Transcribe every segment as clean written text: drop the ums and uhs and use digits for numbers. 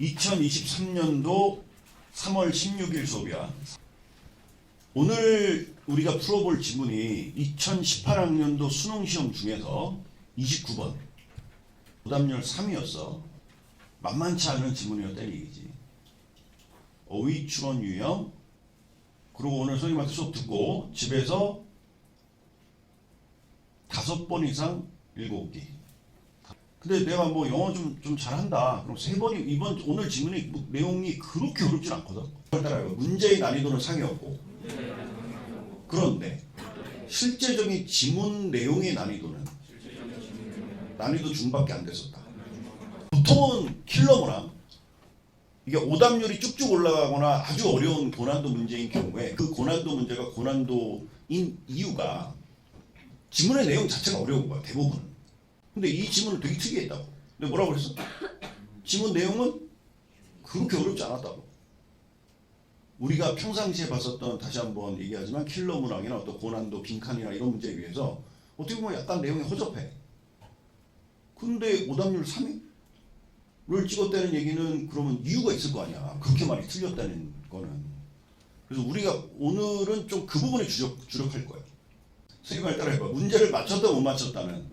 2023년도 3월 16일 수업이야. 오늘 우리가 풀어볼 지문이 2018학년도 수능시험 중에서 29번 오답률 3이었어. 만만치 않은 지문이었다는 얘기지. 어휘 추론 유형. 그리고 오늘 선생님한테 수업 듣고 집에서 5번 이상 읽어오기. 근데 내가 뭐 영어 좀 잘한다. 그럼 3번이 이번 오늘 지문의 내용이 그렇게 어렵진 않거든. 따라요. 문제의 난이도는 상이었고. 그런데 실제적인 지문 내용의 난이도 중밖에 안 됐었다. 보통은 킬러문항 이게 오답률이 쭉쭉 올라가거나 아주 어려운 고난도 문제인 경우에 그 고난도 문제가 고난도인 이유가 지문의 내용 자체가 어려운 거야, 대부분. 근데 이 지문은 되게 특이했다고. 근데 뭐라고 그랬어? 지문 내용은 그렇게 어렵지 않았다고. 우리가 평상시에 봤었던, 다시 한번 얘기하지만 킬러 문항이나 어떤 고난도 빈칸이나 이런 문제에 비해서 어떻게 보면 약간 내용이 허접해. 근데 오답률 3위를 찍었다는 얘기는 그러면 이유가 있을 거 아니야. 그렇게 많이 틀렸다는 거는. 그래서 우리가 오늘은 좀 그 부분에 주력할 거예요. 선생님 말 따라해봐. 문제를 맞췄다 못 맞췄다는,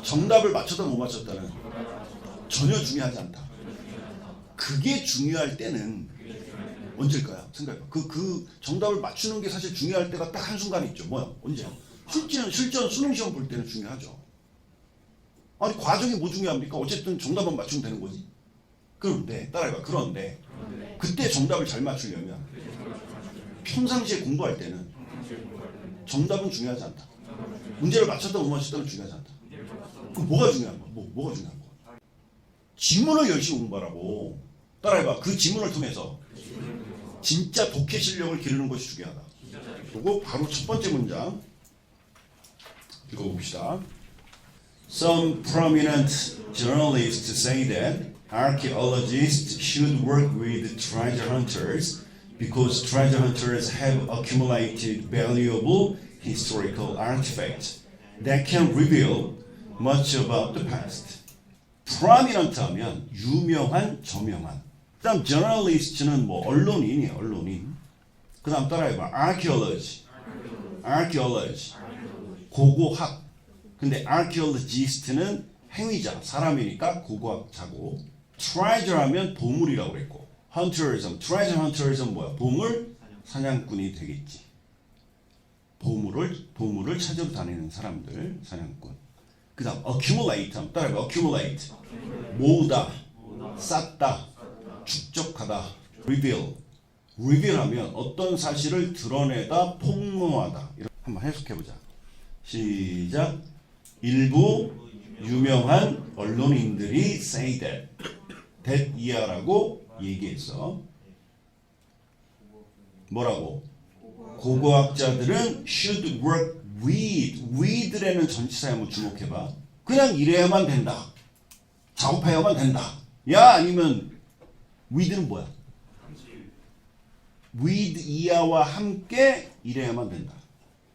정답을 맞췄다 못 맞췄다는 전혀 중요하지 않다. 그게 중요할 때는 언제일까요? 생각해봐. 그 정답을 맞추는 게 사실 중요할 때가 딱 한순간이 있죠. 뭐야? 언제? 실전 수능시험 볼 때는 중요하죠. 아니 과정이 뭐 중요합니까? 어쨌든 정답만 맞추면 되는 거지. 그런데 따라해봐. 그런데 그때 정답을 잘 맞추려면 평상시에 공부할 때는 정답은 중요하지 않다. 문제를 맞췄다 못 맞췄다는 중요하지 않다. 그럼 뭐가 중요한 거야? 뭐가 중요한 거야? 지문을 열심히 공부하라고. 따라해봐. 그 지문을 통해서 진짜 독해 실력을 기르는 것이 중요하다. 그리고 바로 첫 번째 문장 읽어봅시다. Some prominent journalists say that archaeologists should work with treasure hunters because treasure hunters have accumulated valuable historical artifacts that can reveal much about the past. prominent 하면 유명한, 저명한. 그 다음 journalist는 뭐 언론인이에요, 언론인. 그 다음 따라해봐. archaeology. 고고학. 근데 archaeologist는 행위자, 사람이니까 고고학자고. treasure 하면 보물이라고 그랬고. hunterism, treasure hunterism 뭐야? 보물 사냥꾼이 되겠지. 보물을 찾으러 다니는 사람들, 사냥꾼. 그 다음 accumulate 하면 따라해봐. accumulate. 모으다, 쌓다, 축적하다. reveal 하면 어떤 사실을 드러내다, 폭로하다. 한번 해석해보자. 시작. 일부 유명한 언론인들이 say that 이하라고 얘기했어. 뭐라고? 고고학자들은 should work with라는 전치사에 한번 주목해봐. 그냥 이래야만 된다. 작업해야만 된다. 야 아니면 with는 뭐야? with 이하와 함께 이래야만 된다.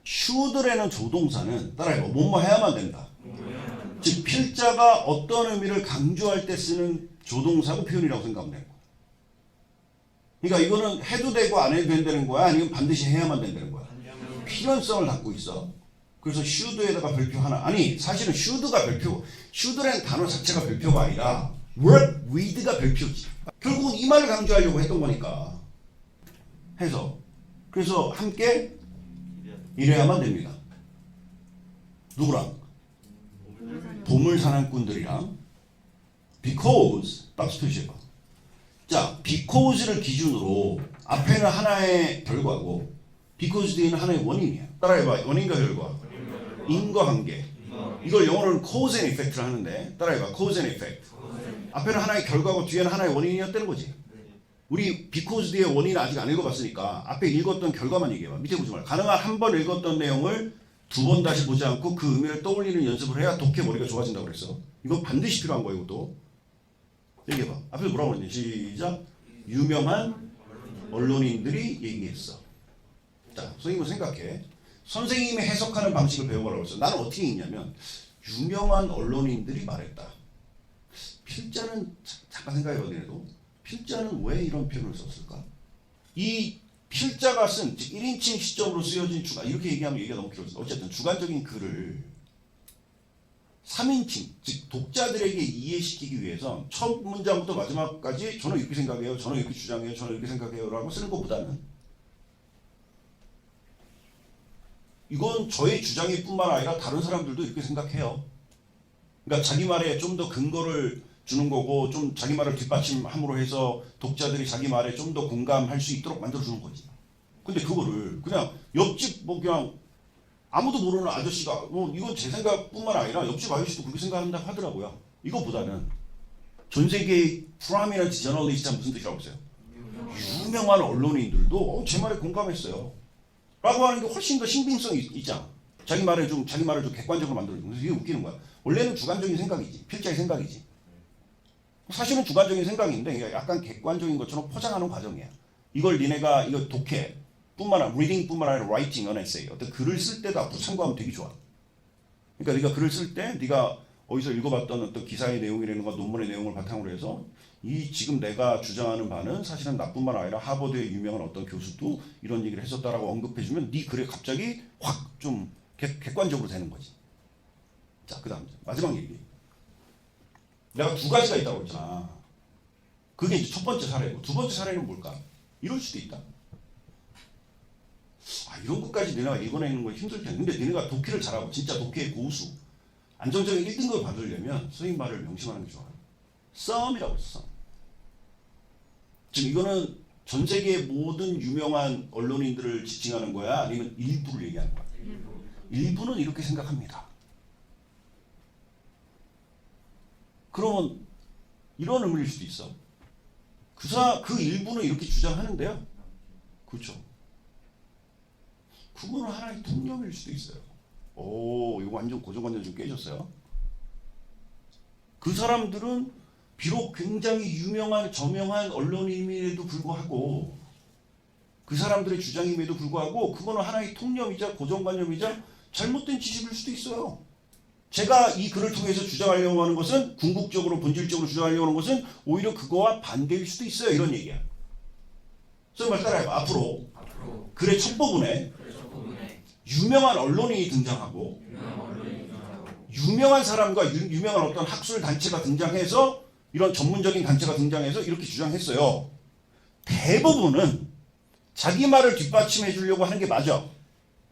should라는 조동사는 따라해봐. 뭐뭐 해야만 된다. 즉 필자가 어떤 의미를 강조할 때 쓰는 조동사고 표현이라고 생각하면 되는 거야. 그러니까 이거는 해도 되고 안 해도 된다는 거야? 아니면 반드시 해야만 된다는 거야? 필연성을 갖고 있어. 그래서 should에다가 별표 하나. 아니 사실은 should라는 단어 자체가 별표가 아니라 work with가 별표지. 결국은 이 말을 강조하려고 했던 거니까. 해서 그래서 함께 일해야만 됩니다. 누구랑? 보물 사냥꾼들이랑. because 박수 표시해봐. 자, because를 기준으로 앞에는 하나의 결과고 because 뒤에는 하나의 원인이야. 따라해봐. 원인과 결과. 인과관계. 이걸 영어로는 cause and effect를 하는데 따라해봐. cause and effect. 앞에는 하나의 결과고 뒤에는 하나의 원인이었다는 거지. 우리 because 뒤에 원인 아직 안 읽어봤으니까 앞에 읽었던 결과만 얘기해봐. 밑에 보지 말고. 가능한 한 번 읽었던 내용을 2번 다시 보지 않고 그 의미를 떠올리는 연습을 해야 독해 머리가 좋아진다고 그랬어. 이거 반드시 필요한 거야. 이것도. 얘기해봐. 앞에서 뭐라고 그랬니? 시작. 유명한 언론인들이 얘기했어. 자, 선생님은 생각해. 선생님이 해석하는 방식을 배워보라고 했어. 나는 어떻게 읽냐면 유명한 언론인들이 말했다. 필자는 잠깐 생각해봐도 필자는 왜 이런 표현을 썼을까? 이 필자가 쓴 1인칭 시점으로 쓰여진 주간, 이렇게 얘기하면 얘기가 너무 길어져. 어쨌든 주관적인 글을 3인칭, 즉 독자들에게 이해시키기 위해서 첫 문장부터 마지막까지 저는 이렇게 생각해요, 저는 이렇게 주장해요, 저는 이렇게 생각해요 라고 쓰는 것보다는 이건 저의 주장일 뿐만 아니라 다른 사람들도 이렇게 생각해요. 그러니까 자기 말에 좀 더 근거를 주는 거고 좀 자기 말을 뒷받침함으로 해서 독자들이 자기 말에 좀 더 공감할 수 있도록 만들어주는 거지. 근데 그거를 그냥 옆집 뭐 그냥 아무도 모르는 아저씨가 뭐 이건 제 생각뿐만 아니라 옆집 아저씨도 그렇게 생각한다고 하더라고요. 이거보다는 전 세계의 프라미넌트 저널리스트가 무슨 뜻이라고 했어요? 유명한 언론인들도 제 말에 공감했어요. 라고 하는 게 훨씬 더 신빙성이 있잖아. 자기 말을 좀 객관적으로 만들어주는. 그래서 이게 웃기는 거야. 원래는 주관적인 생각이지. 필자의 생각이지. 사실은 주관적인 생각인데 약간 객관적인 것처럼 포장하는 과정이야. 이걸 니네가 이거 독해 뿐만 아니라 reading뿐만 아니라 writing an essay 어떤 글을 쓸 때도 앞으로 참고하면 되게 좋아. 그러니까 네가 글을 쓸 때 네가 어디서 읽어봤던 어떤 기사의 내용이라든가 논문의 내용을 바탕으로 해서 이 지금 내가 주장하는 바는 사실은 나뿐만 아니라 하버드의 유명한 어떤 교수도 이런 얘기를 했었다라고 언급해주면 네 글에 갑자기 확 좀 객관적으로 되는 거지. 자, 그 다음 마지막 얘기. 내가 두 가지가 있다고 했잖아. 그게 이제 첫 번째 사례고 두 번째 사례는 뭘까? 이럴 수도 있다. 아, 이런 것까지 내가 읽어내는 건 힘들 텐데 근데 너네가 독해를 잘하고 진짜 독해의 고수 안정적인 1등급을 받으려면 선생님 말을 명심하는 게 좋아요. 썸이라고 했어. 지금 이거는 전 세계 모든 유명한 언론인들을 지칭하는 거야? 아니면 일부를 얘기하는 거야? 일부는 이렇게 생각합니다. 그러면 이런 의미일 수도 있어. 그 일부는 이렇게 주장하는데요. 그렇죠. 그거는 하나의 통념일 수도 있어요. 오, 이거 완전 고정관념 좀 깨졌어요. 그 사람들은 비록 굉장히 유명한 저명한 언론인임에도 불구하고 그 사람들의 주장임에도 불구하고 그거는 하나의 통념이자 고정관념이자 잘못된 지식일 수도 있어요. 제가 이 글을 통해서 주장하려고 하는 것은 궁극적으로 본질적으로 주장하려고 하는 것은 오히려 그거와 반대일 수도 있어요. 이런 얘기야. 선생님 말 따라해봐. 앞으로 글의 첫 부분에 유명한 언론인이 등장하고 유명한 사람과 유명한 어떤 학술 단체가 등장해서 이런 전문적인 단체가 등장해서 이렇게 주장했어요. 대부분은 자기 말을 뒷받침해 주려고 하는 게 맞아.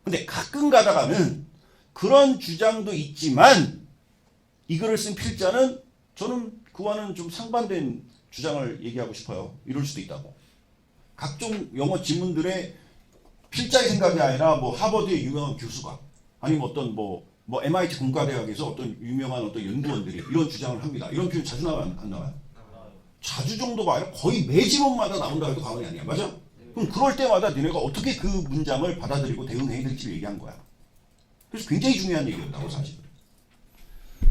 근데 가끔 가다가는 그런 주장도 있지만 이 글을 쓴 필자는 저는 그와는 좀 상반된 주장을 얘기하고 싶어요. 이럴 수도 있다고. 각종 영어 지문들의 필자의 생각이 아니라 뭐 하버드의 유명한 교수가 아니면 어떤 뭐 MIT 공과대학에서 어떤 유명한 어떤 연구원들이 이런 주장을 합니다. 이런 표현 자주 나와요? 안 나와요? 자주 정도가 아니라 거의 매 지문마다 나온다 해도 과언이 아니야. 맞아? 그럼 그럴 때마다 너네가 어떻게 그 문장을 받아들이고 대응해야 될지를 얘기한 거야. 그래서 굉장히 중요한 얘기였다고 사실.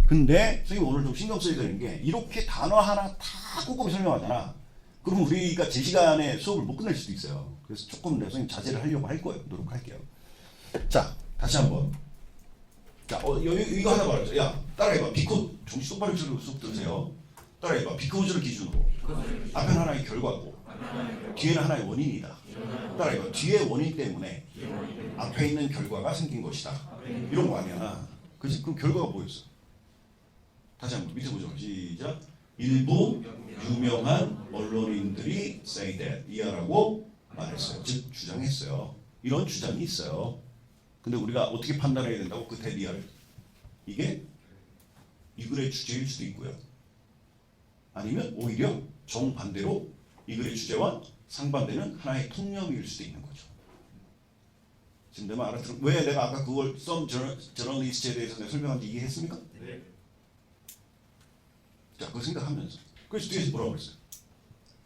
근데 선생님 오늘 좀 신경 써야 되는 게 이렇게 단어 하나 다 꼼꼼히 설명하잖아. 그럼 우리가 제 시간에 수업을 못 끝낼 수도 있어요. 그래서 조금 내 선생님 자제를 하려고 할 거예요. 노력할게요. 자, 다시 한번. 자, 이거 하나 말하자. 야, 따라해봐. 비코, 정신 똑바로 차리고 수업 들으세요. 따라해봐. 비코즈를 기준으로. 앞에는 하나의 결과고, 뒤에는 하나의 원인이다. 따라해봐. 뒤의 원인 때문에 앞에 있는 결과가 생긴 것이다. 이런 거 아니야. 그치? 그럼 결과가 뭐였어? 다시 한번 밑에 보죠. 시작. 일부 유명한 언론인들이 say that 이하라고 말했어요. 즉 주장했어요. 이런 주장이 있어요. 근데 우리가 어떻게 판단해야 된다고? 그 대리아를. 이게 이 글의 주제일 수도 있고요. 아니면 오히려 정반대로 이 글의 주제와 상반되는 하나의 통념일 수도 있는 거죠. 지금 내 말 알아들어? 왜 내가 아까 그걸 some journalist에 대해서 내가 설명한지 이해했습니까? 네. 자, 그걸 생각하면서. 그래서 뒤에서 뭐라고 그랬어요?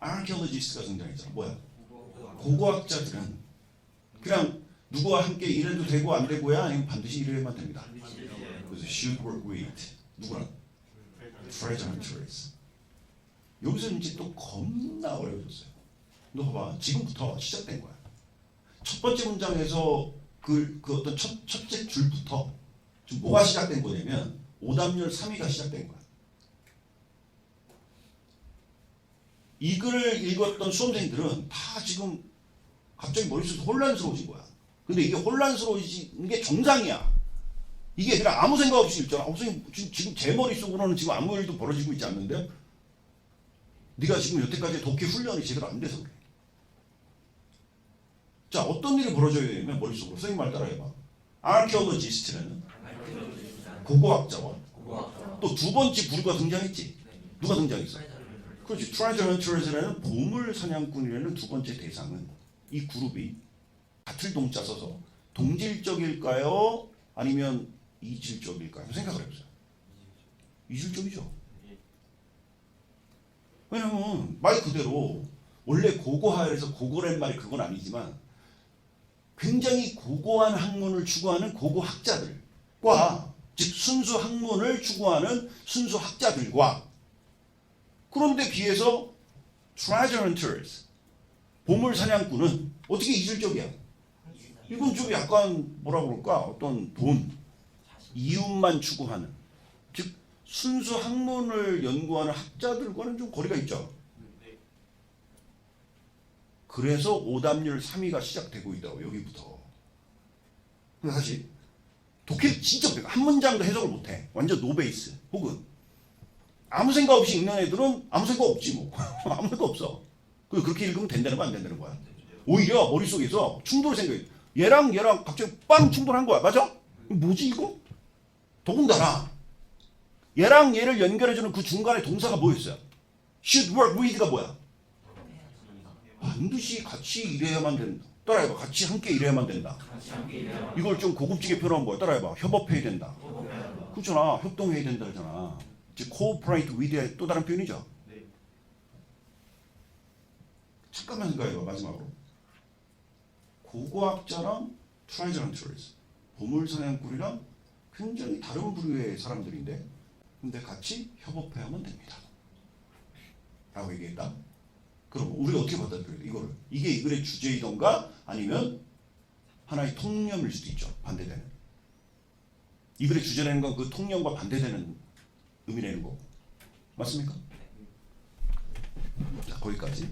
archaeologist가 등장했잖아. 뭐야? 고고학자들은 그냥 누구와 함께 일해도 되고 안 되고야 아니면 반드시 일해야만 됩니다. 그래서 should work with 누구랑? treasure and trace. 여기서 이제 또 겁나 어려워졌어요. 너 봐봐. 지금부터 시작된 거야. 첫 번째 문장에서 그 어떤 첫째 줄부터 지금 뭐가 시작된 거냐면 오답률 3위가 시작된 거야. 이 글을 읽었던 수험생들은 다 지금 갑자기 머릿속이 혼란스러워진 거야. 근데 이게 혼란스러워진 게 정상이야. 이게 그냥 아무 생각 없이 읽잖아. 선생님 지금 제 머릿속으로는 지금 아무 일도 벌어지고 있지 않는데 네가 지금 여태까지 독해 훈련이 제대로 안 돼서 그래. 자, 어떤 일이 벌어져야 되냐면 머릿속으로 선생님 말 따라해봐. 아키올로지스트라는 고고학자와 또 두 번째 부류가 등장했지. 누가 등장했어? 그렇지. 트레저 헌터즈라는 보물 사냥꾼이라는 두 번째 대상은 이 그룹이 같을 동자 써서 동질적일까요? 아니면 이질적일까요? 생각을 해보세요. 이질적이죠. 왜냐면 말 그대로 원래 고고하에서 고고란 말이 그건 아니지만 굉장히 고고한 학문을 추구하는 고고학자들과 즉 순수 학문을 추구하는 순수 학자들과 그런데 비해서 treasure hunters 보물 사냥꾼은 어떻게 이질적이야? 이건 좀 약간 뭐라 그럴까? 어떤 돈, 이윤만 추구하는 즉 순수 학문을 연구하는 학자들과는 좀 거리가 있죠. 그래서 오답률 3위가 시작되고 있다고 여기부터. 사실 독해를 진짜 못해. 한 문장도 해석을 못해. 완전 노베이스. 혹은 아무 생각 없이 읽는 애들은 아무 생각 없지 뭐. 아무 생각 없어. 그렇게 읽으면 된다는 거야 안 된다는 거야. 오히려 머릿속에서 충돌을 생각해. 얘랑 갑자기 빵 충돌한 거야. 맞아? 뭐지 이거? 더군다나 얘랑 얘를 연결해주는 그 중간에 동사가 뭐였어요? should work with가 뭐야? 반드시 같이 일해야만 된다. 따라해봐. 같이 함께 일해야만 된다. 이걸 좀 고급지게 표현한 거야. 따라해봐. 협업해야 된다. 그렇잖아. 협동해야 된다 그러잖아. 즉 cooperate with의 또 다른 표현이죠. 잠깐만 생각해봐. 마지막으로. 고고학자랑 treasure hunters 보물사냥꾼이랑 굉장히 다른 부류의 사람들인데 근데 같이 협업해야만 됩니다. 라고 얘기했다. 그럼 우리가 어떻게 받아들여야 돼? 이거를. 이게 이 글의 주제이던가 아니면 하나의 통념일 수도 있죠. 반대되는. 이 글의 주제라는 건 그 통념과 반대되는 의미라는 거고. 맞습니까? 자, 거기까지.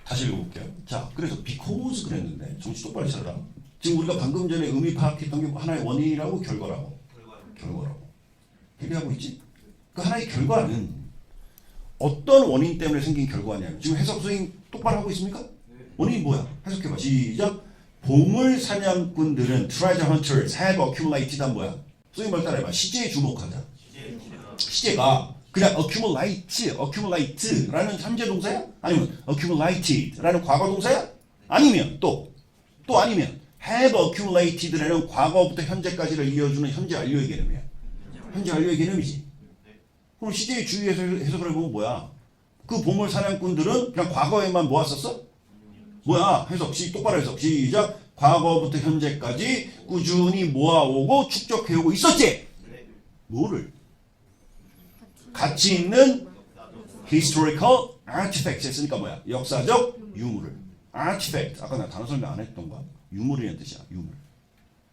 다시 읽어볼게요. 자, 그래서 because 그랬는데 정신 똑바로 차려라. 지금 우리가 방금 전에 의미 파악했던 게 하나의 원인이라고 결과라고. 결과라고. 얘기하고 있지? 그 하나의 결과는 어떤 원인 때문에 생긴 결과냐면 지금 해석 선생님 똑바로 하고 있습니까? 원인이 뭐야? 해석해봐. 시작. 보물 사냥꾼들은 treasure hunters have accumulated 한 뭐야? 선생님 말 따라해봐. 시제에 주목하자. 시제가 그냥 accumulate라는 현재 동사야? 아니면 accumulated라는 과거 동사야? 아니면 또 아니면 have accumulated라는 과거부터 현재까지를 이어주는 현재 완료의 개념이야. 현재 완료의 개념이지. 그럼 시제의 주의에서 해석을 해보면 뭐야? 그 보물 사냥꾼들은 그냥 과거에만 모았었어? 뭐야? 해석, 똑바로 해석. 시작. 과거부터 현재까지 꾸준히 모아오고 축적해오고 있었지? 뭐를? 가치 있는 historical artifacts 했으니까 뭐야? 역사적 유물을. artifact. 아까 나 단어 설명 안 했던 거야. 유물이라는 뜻이야. 유물.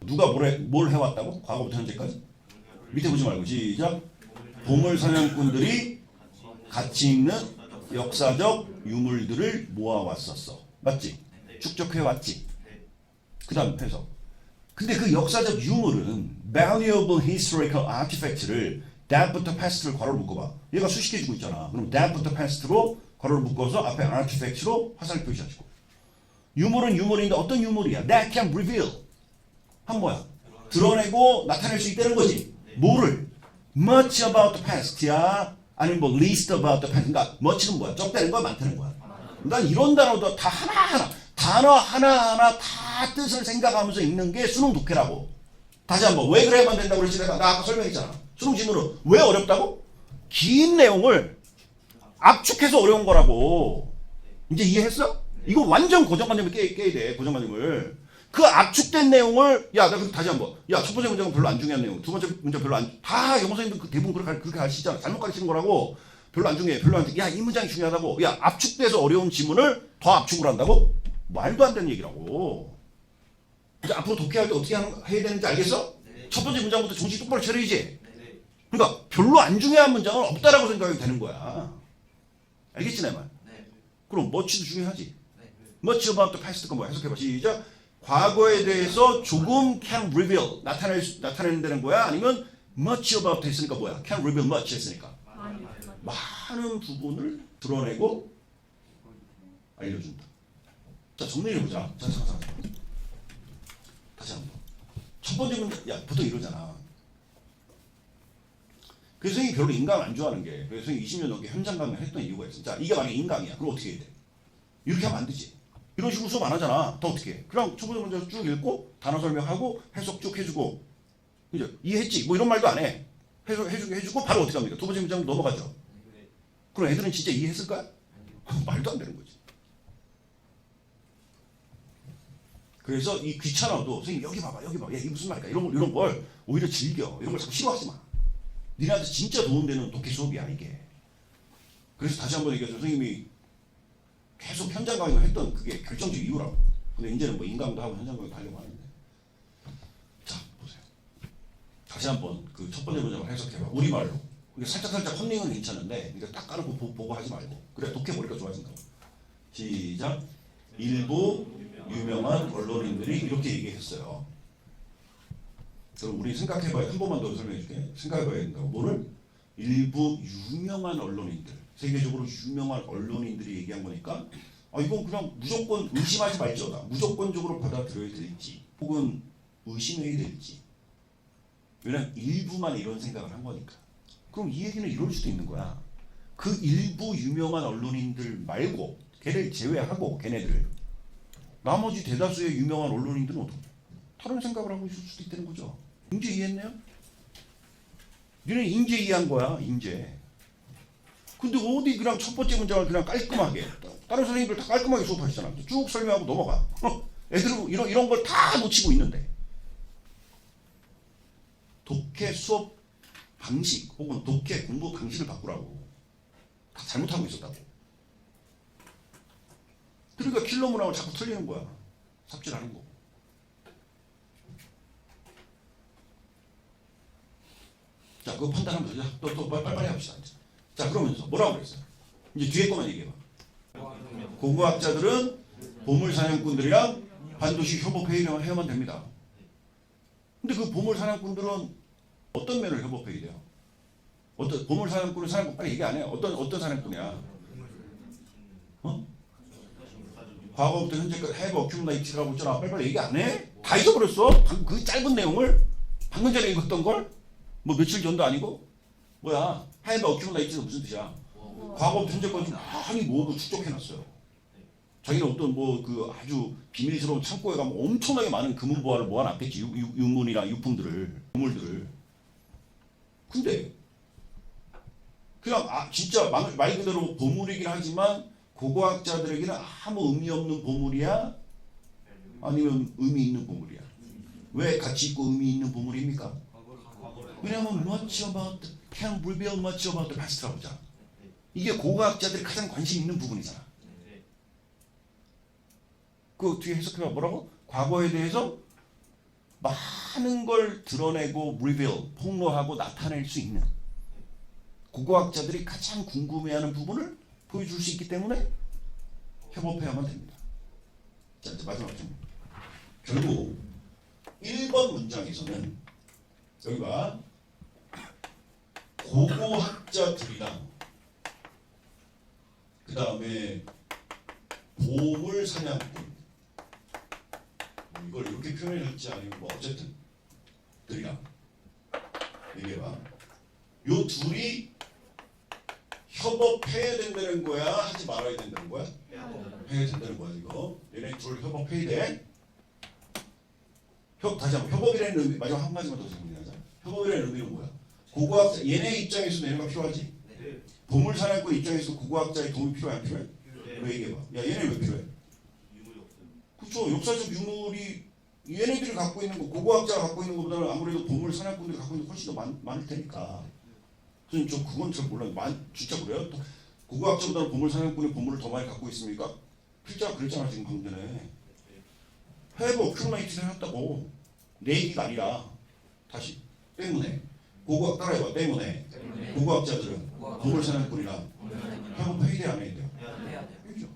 누가 뭘 해왔다고? 과거부터 현재까지? 밑에 보지 말고 시작. 보물 사냥꾼들이 가치 있는 역사적 유물들을 모아왔었어. 맞지? 축적해왔지? 그 다음 해석. 근데 그 역사적 유물은 valuable historical artifact를 that부터 past를 괄호를 묶어봐. 얘가 수식해주고 있잖아. 그럼 that부터 past로 괄호를 묶어서 앞에 artifact로 화살 표시하시고. 유물은 유물인데 어떤 유물이야? that can reveal. 한 뭐야? 드러내고 나타낼 수 있다는 거지. 뭐를? much about the past야. 아니면 뭐 least about the past. 그러니까 much는 뭐야? 적다는 거야? 많다는 거야? 난 이런 단어도 다 하나하나 단어 하나하나 다 뜻을 생각하면서 읽는 게 수능 독해라고. 다시 한번 왜 그래야만 된다고 그랬지? 나 아까 설명했잖아. 수능 질문은 왜 어렵다고? 긴 내용을 압축해서 어려운 거라고. 이제 이해했어? 이거 완전 고정관념을 깨야 돼. 고정관념을. 그 압축된 내용을 야, 내가 다시 한번. 야, 첫 번째 문장은 별로 안 중요한 내용. 두 번째 문장 별로 안. 다 영어 선생님들 대부분 그렇게 하시잖아. 잘못 가르치는 거라고. 별로 안 중요해. 별로 안 중요해. 야, 이 문장이 중요하다고. 야, 압축돼서 어려운 지문을 더 압축을 한다고? 말도 안 되는 얘기라고. 이제 앞으로 독해할 때 어떻게 해야 되는지 알겠어? 첫 번째 문장부터 정신 똑바로 차려야지. 그러니까 별로 안 중요한 문장은 없다라고 생각이 되는 거야. 알겠지 내 말? 네. 그럼 much도 중요하지. 네. much about the past가 뭐야? 해석해봐. 시작. 과거에 대해서 조금 can reveal 나타내는 거야? 아니면 much about 했으니까 뭐야? can reveal much 했으니까 많은 부분을 드러내고 알려준다. 자, 정리해보자. 자, 다시 한번. 첫 번째 문제, 야, 보통 이러잖아. 그래서 선생님이 별로 인강 안 좋아하는 게, 그래서 선생님이 20년 넘게 현장 강의를 했던 이유가 있어. 자, 이게 만약에 인강이야. 그럼 어떻게 해야 돼? 이렇게 하면 안 되지. 이런 식으로 수업 안 하잖아. 더 어떻게 해? 그냥 첫 번째 문제 쭉 읽고, 단어 설명하고, 해석 쭉 해주고, 그죠? 이해했지? 뭐 이런 말도 안 해. 해주고, 바로 어떻게 합니까? 두 번째 문장 넘어가죠. 그럼 애들은 진짜 이해했을까요? 말도 안 되는 거지. 그래서 이 귀찮아도 선생님 여기 봐봐. 야, 이게 무슨 말일까? 이런 걸 오히려 즐겨. 이런 걸 자꾸 싫어하지 마. 니네한테 진짜 도움되는 독해 수업이야 이게. 그래서 다시 한번 얘기하죠. 선생님이 계속 현장 강의를 했던 그게 결정적 이유라고. 근데 이제는 뭐 인강도 하고 현장 강의도 하려고 하는데. 자, 보세요. 다시 한번 그 첫 번째 문장을 해석해봐. 우리말로. 이게 살짝 컨닝은 괜찮은데 이거 딱 까놓고 보고 하지 말고. 그래 독해 머리가 좋아진다고. 시작. 일부 유명한 언론인들이 이렇게 얘기했어요. 그럼 우리 생각해봐야 한 번만 더 설명해줄게. 생각해봐야 된다고. 뭐를? 일부 유명한 언론인들, 세계적으로 유명한 언론인들이 얘기한 거니까 이건 그냥 무조건 의심하지 말지어다. 무조건적으로 받아들여야 될지 혹은 의심해야 될지. 왜냐면 일부만 이런 생각을 한 거니까. 그럼 이 얘기는 이럴 수도 있는 거야. 그 일부 유명한 언론인들 말고 걔를 제외하고 걔네들 나머지 대다수의 유명한 언론인들은 어떻게 다른 생각을 하고 있을 수도 있다는 거죠. 인제 이해했네요? 니네 인제 이해한 거야. 인제. 근데 어디 그냥 첫 번째 문장을 그냥 깔끔하게 다른 선생님들 다 깔끔하게 수업하시잖아. 쭉 설명하고 넘어가. 애들은 이런 걸 다 놓치고 있는데 독해 수업 방식 혹은 독해 공부 방식을 바꾸라고 다 잘못하고 있었다고. 그러니까 킬러 문항을 자꾸 틀리는 거야. 삽질하는 거고. 자, 그거 판단하면 되죠. 또 빨리빨리 합시다. 자, 그러면서 뭐라고 그랬어요? 이제 뒤에 거만 얘기해봐. 고고학자들은 보물사냥꾼들이랑 반드시 협업해야만 됩니다. 근데 그 보물사냥꾼들은 어떤 면을 협업해야 돼요? 어떤 보물사냥꾼은 사냥꾼 빨리 얘기 안 해요. 어떤 사냥꾼이야? 과거부터 현재까지 have accumulate라고 있잖아. 빨리빨리 얘기 안 해? 다 잊어버렸어? 그 짧은 내용을? 방금 전에 읽었던 걸? 뭐 며칠 전도 아니고? 뭐야? have accumulate가 무슨 뜻이야? 과거부터 현재까지 많이 모으고 축적해놨어요. 자기는 어떤 뭐 그 아주 비밀스러운 창고에 가면 엄청나게 많은 금은 보화를 모아놨겠지. 유물이랑 유품들을, 보물들을. 근데 그냥 진짜 말 그대로 보물이긴 하지만 고고학자들에게는 아무 의미 없는 보물이야? 아니면 의미 있는 보물이야? 왜 가치 있고 의미 있는 보물입니까? 왜냐하면 much about, can reveal much about the past라고 하잖아. 이게 고고학자들이 가장 관심 있는 부분이잖아. 그 뒤에 해석해봐. 뭐라고? 과거에 대해서 많은 걸 드러내고 reveal, 폭로하고 나타낼 수 있는 고고학자들이 가장 궁금해하는 부분을 보여줄 수 있기 때문에 협업해야만 됩니다. 자, 이제 마지막 좀. 결국 1번 문장에서는 여기가 고고학자들이랑 그 다음에 보물사냥꾼, 이걸 이렇게 표현할지 아니면 뭐 어쨌든 들이랑 얘기해봐. 요 둘이 협업해야 된다는 거야? 하지 말아야 된다는 거야? 해야 된다는 거야 이거. 얘네 둘 협업해야 돼. 다시 한번 협업이라는 의미, 마지막 한 가지만 더 정리하자. 협업이라는 의미는 뭐야? 고고학자, 얘네 입장에서 얘네가 필요하지? 네. 보물사냥꾼 입장에서 고고학자의 도움이 필요해 안 필요해? 네. 왜 얘기해봐. 야, 얘네 왜 필요해? 유물이 없어요. 그렇죠. 역사적 유물이 얘네들이 갖고 있는 거, 고고학자가 갖고 있는 것보다는 아무래도 보물사냥꾼들이 갖고 있는 게 훨씬 더 많을 테니까. 그래서 저 그건 잘 몰라요. 진짜 그래요? 고고학자보다는 보물사냥꾼이 보물을 더 많이 갖고 있습니까? 필자가 그랬잖아 지금 방금 전에. have accumulate를 해놨다고. 내 얘기가 아니라 다시 때문에 고고학 따라해봐. 때문에 고고학자들은 보물사냥꾼이랑 협업해야 돼, 안 해야 돼요? 해야 돼요. 해야죠.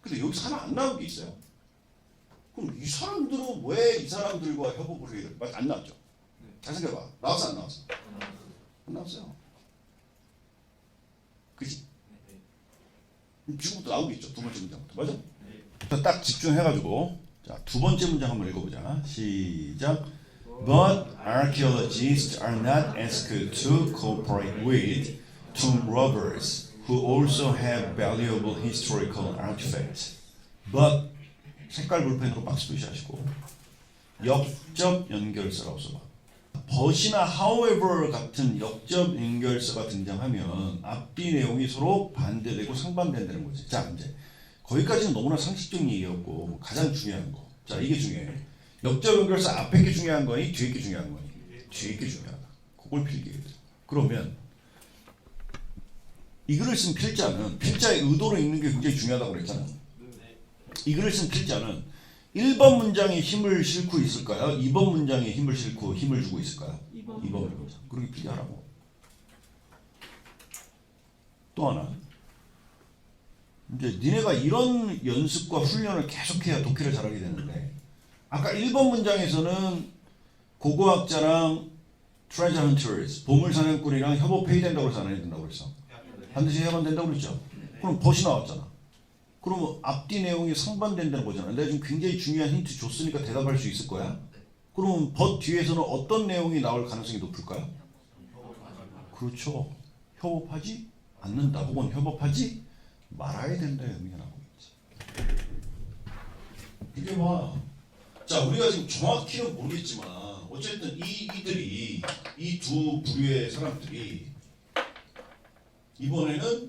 근데 여기서 하나 안 나온 게 있어요. 그럼 이 사람들은 왜 이 사람들과 협업을 해야 돼? 안 나왔죠? 잘 생각해봐. 나왔어, 안 나왔어? 안 나왔어요. 그지? 지금부터 나오겠죠. 두 번째 문장부터. 맞아? 자, 딱 집중해가지고 자, 두 번째 문장 한번 읽어보자. 시작. But archaeologists are not asked to cooperate with tomb robbers who also have valuable historical artifacts. But 색깔 볼펜으로 박스 표시하시고 역접 연결사라고 써봐. but이나 however 같은 역접 연결사가 등장하면 앞뒤 내용이 서로 반대되고 상반된다는 거지. 자, 이제 거기까지는 너무나 상식적인 얘기였고 가장 중요한 거. 자, 이게 중요해. 역접 연결사 앞에 게 중요한 거니 뒤에 게 중요한 거니? 뒤에 게 중요하다. 그걸 필기해야 돼. 그러면 이 글을 쓴 필자는 필자의 의도를 읽는 게 굉장히 중요하다고 그랬잖아. 이 글을 쓴 필자는 1번 문장에 힘을 싣고 있을까요? 2번 문장에 힘을 싣고 힘을 주고 있을까요? 2번 문장. 그렇게 필기하라고. 또 하나. 이제 니네가 이런 연습과 훈련을 계속해야 독해를 잘하게 되는데 아까 1번 문장에서는 고고학자랑 트레저 헌터스, 보물사냥꾼이랑 협업해야 된다고 해서 안 해야 된다고 그랬어. 반드시 해야만 된다고 그랬죠. 그럼 벗이 나왔잖아. 그러면 앞뒤 내용이 상반된다는 거잖아. 내가 지금 굉장히 중요한 힌트 줬으니까 대답할 수 있을 거야. 그러면 벗 뒤에서는 어떤 내용이 나올 가능성이 높을까요? 그렇죠. 협업하지 않는다 혹은 협업하지 말아야 된다의 의미가 나오고 있지. 이게 뭐 자, 우리가 지금 정확히는 모르겠지만 어쨌든 이들이 이 두 부류의 사람들이 이번에는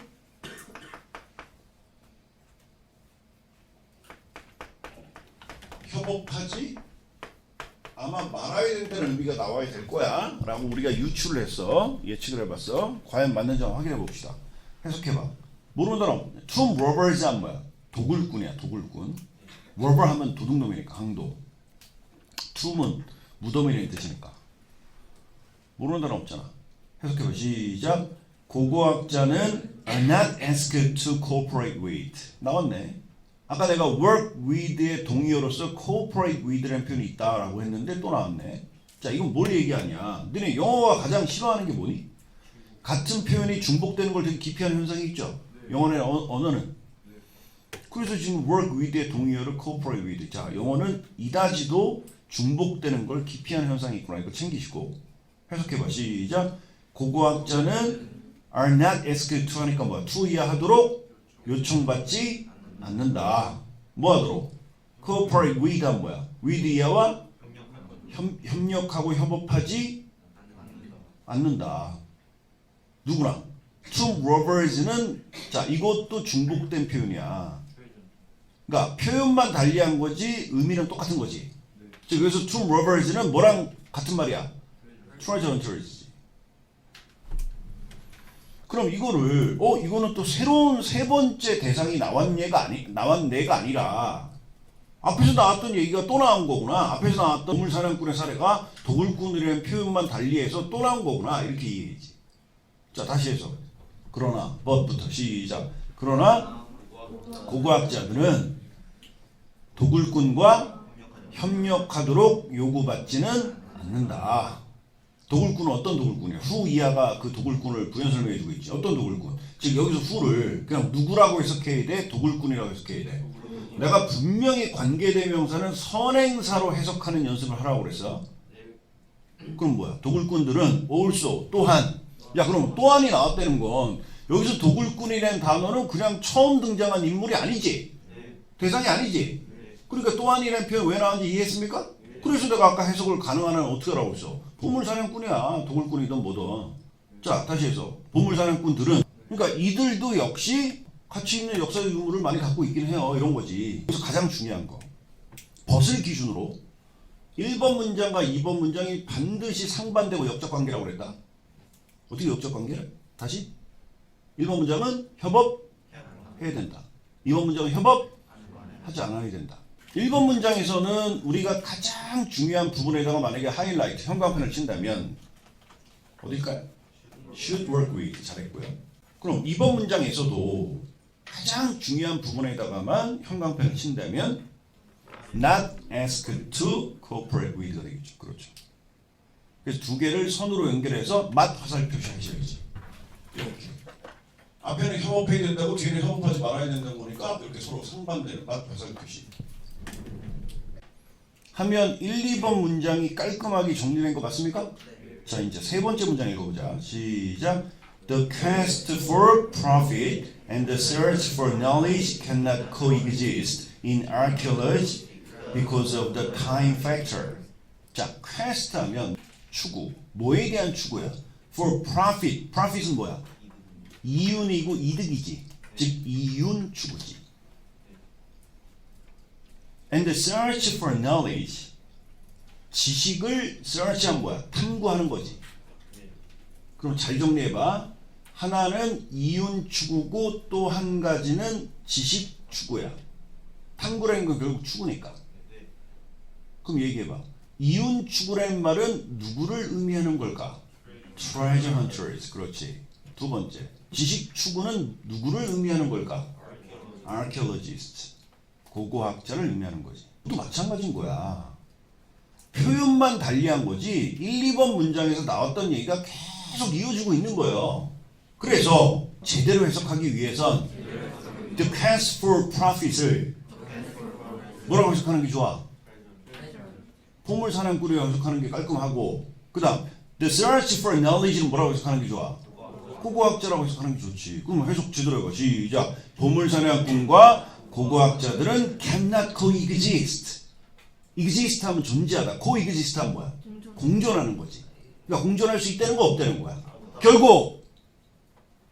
협업하지 아마 말아야 된다는 의미가 나와야 될 거야 라고 우리가 유추를 했어. 예측을 해봤어. 과연 맞는지 한번 확인해 봅시다. 해석해봐. 모르는 단어. tomb robbers 하면 뭐야? 도굴꾼이야. 도굴꾼. robber 하면 도둑놈이니까 강도. tomb은 무덤이라는 뜻이니까. 모르는 단어 없잖아. 해석해봐. 시작. 고고학자는 are not asked to cooperate with. 나왔네. 아까 내가 work with의 동의어로서 cooperate with라는 표현이 있다라고 했는데 또 나왔네. 자, 이건 뭘 얘기하냐? 너네 영어가 가장 싫어하는 게 뭐니? 같은 표현이 중복되는 걸 되게 기피하는 현상이 있죠. 영어의 언어는. 그래서 지금 work with의 동의어를 cooperate with. 자, 영어는 이다지도 중복되는 걸 기피하는 현상이 있구나. 이거 챙기시고 해석해봐. 시작. 고고학자는 are not asked to 하니까 뭐야? to 이하하도록 요청받지 않는다. 뭐 하도록? cooperate with 하면 뭐야? with 이하와 협력하고 협업하지 않는다. 누구랑? tomb robbers는 자, 이것도 중복된 표현이야. 그러니까 표현만 달리한 거지 의미는 똑같은 거지. 그래서 tomb robbers는 뭐랑 같은 말이야? treasure hunters. 그럼 이거를 이거는 또 새로운 세 번째 대상이 나왔네가 아니라 앞에서 나왔던 얘기가 또 나온 거구나. 앞에서 나왔던 보물사냥꾼의 사례가 도굴꾼이라는 표현만 달리해서 또 나온 거구나. 이렇게 이해해야지. 자, 다시 해서 그러나 but부터 시작. 그러나 고고학자들은 도굴꾼과 협력하도록 요구받지는 않는다. 도굴꾼은 어떤 도굴꾼이야? 후 이하가 그 도굴꾼을 부연 설명해주고 있지. 어떤 도굴꾼? 즉 여기서 후를 그냥 누구라고 해석해야 돼? 도굴꾼이라고 해석해야 돼? 내가 분명히 관계대명사는 선행사로 해석하는 연습을 하라고 그랬어. 그럼 뭐야? 도굴꾼들은 also 또한. 야, 그럼 또한이 나왔다는 건 여기서 도굴꾼이라는 단어는 그냥 처음 등장한 인물이 아니지. 대상이 아니지. 그러니까 또한이라는 표현 왜 나왔는지 이해했습니까? 그래서 내가 아까 해석을 가능한 한 어떻게 하라고 했어? 보물사냥꾼이야. 도굴꾼이든 뭐든. 자, 다시 해서 보물사냥꾼들은 그러니까 이들도 역시 가치 있는 역사적 유물을 많이 갖고 있긴 해요. 이런 거지. 그래서 가장 중요한 거. 벗을 기준으로 1번 문장과 2번 문장이 반드시 상반되고 역적관계라고 그랬다. 어떻게 역적관계를? 다시 1번 문장은 협업해야 된다. 2번 문장은 협업하지 않아야 된다. 1번 문장에서는 우리가 가장 중요한 부분에다가 만약에 하이라이트, 형광펜을 친다면 어딜까요? should work with 잘했고요. 그럼 이번 문장에서도 가장 중요한 부분에다가만 형광펜을 친다면 not asked to cooperate with가 되겠죠. 그렇죠. 그래서 두 개를 선으로 연결해서 맛 화살 표시하셔야지. 이렇게. 앞에는 협업해야 된다고 뒤에는 협업하지 말아야 된다는 거니까 이렇게 서로 상반되는 맛 화살 표시. 하면 1, 2번 문장이 깔끔하게 정리된 것 맞습니까? 자, 이제 세 번째 문장 읽어보자. 시작. The quest for profit and the search for knowledge cannot coexist in archaeology because of the time factor. 자, quest 하면 추구. 뭐에 대한 추구야? For profit. profit은 뭐야? 이윤이고 이득이지. 즉 이윤 추구지. And the search for knowledge. 지식을 search한 뭐야? 탐구하는 거지. 그럼 잘 정리해봐. 하나는 이윤 추구고 또 한 가지는 지식 추구야. 탐구라는 건 결국 추구니까. 그럼 얘기해봐. 이윤 추구라는 말은 누구를 의미하는 걸까? treasure hunters. 그렇지. 두 번째. 지식 추구는 누구를 의미하는 걸까? archaeologists. 고고학자를 의미하는 거지. 또 마찬가지인 거야. 표현만 달리한 거지 1, 2번 문장에서 나왔던 얘기가 계속 이어지고 있는 거예요. 그래서 제대로 해석하기 위해선 the quest for profit을 뭐라고 해석하는 게 좋아? 보물사냥꾼이라고 해석하는 게 깔끔하고, 그 다음 the search for knowledge는 뭐라고 해석하는 게 좋아? 고고학자라고 해석하는 게 좋지. 그럼 해석 제대로 해봐. 시작. 보물사냥꾼과 고고학자들은 cannot coexist. exist 하면 존재하다. coexist 하면 뭐야? 공존하는 거지. 그러니까 공존할 수 있다는 거 없다는 거야. 결국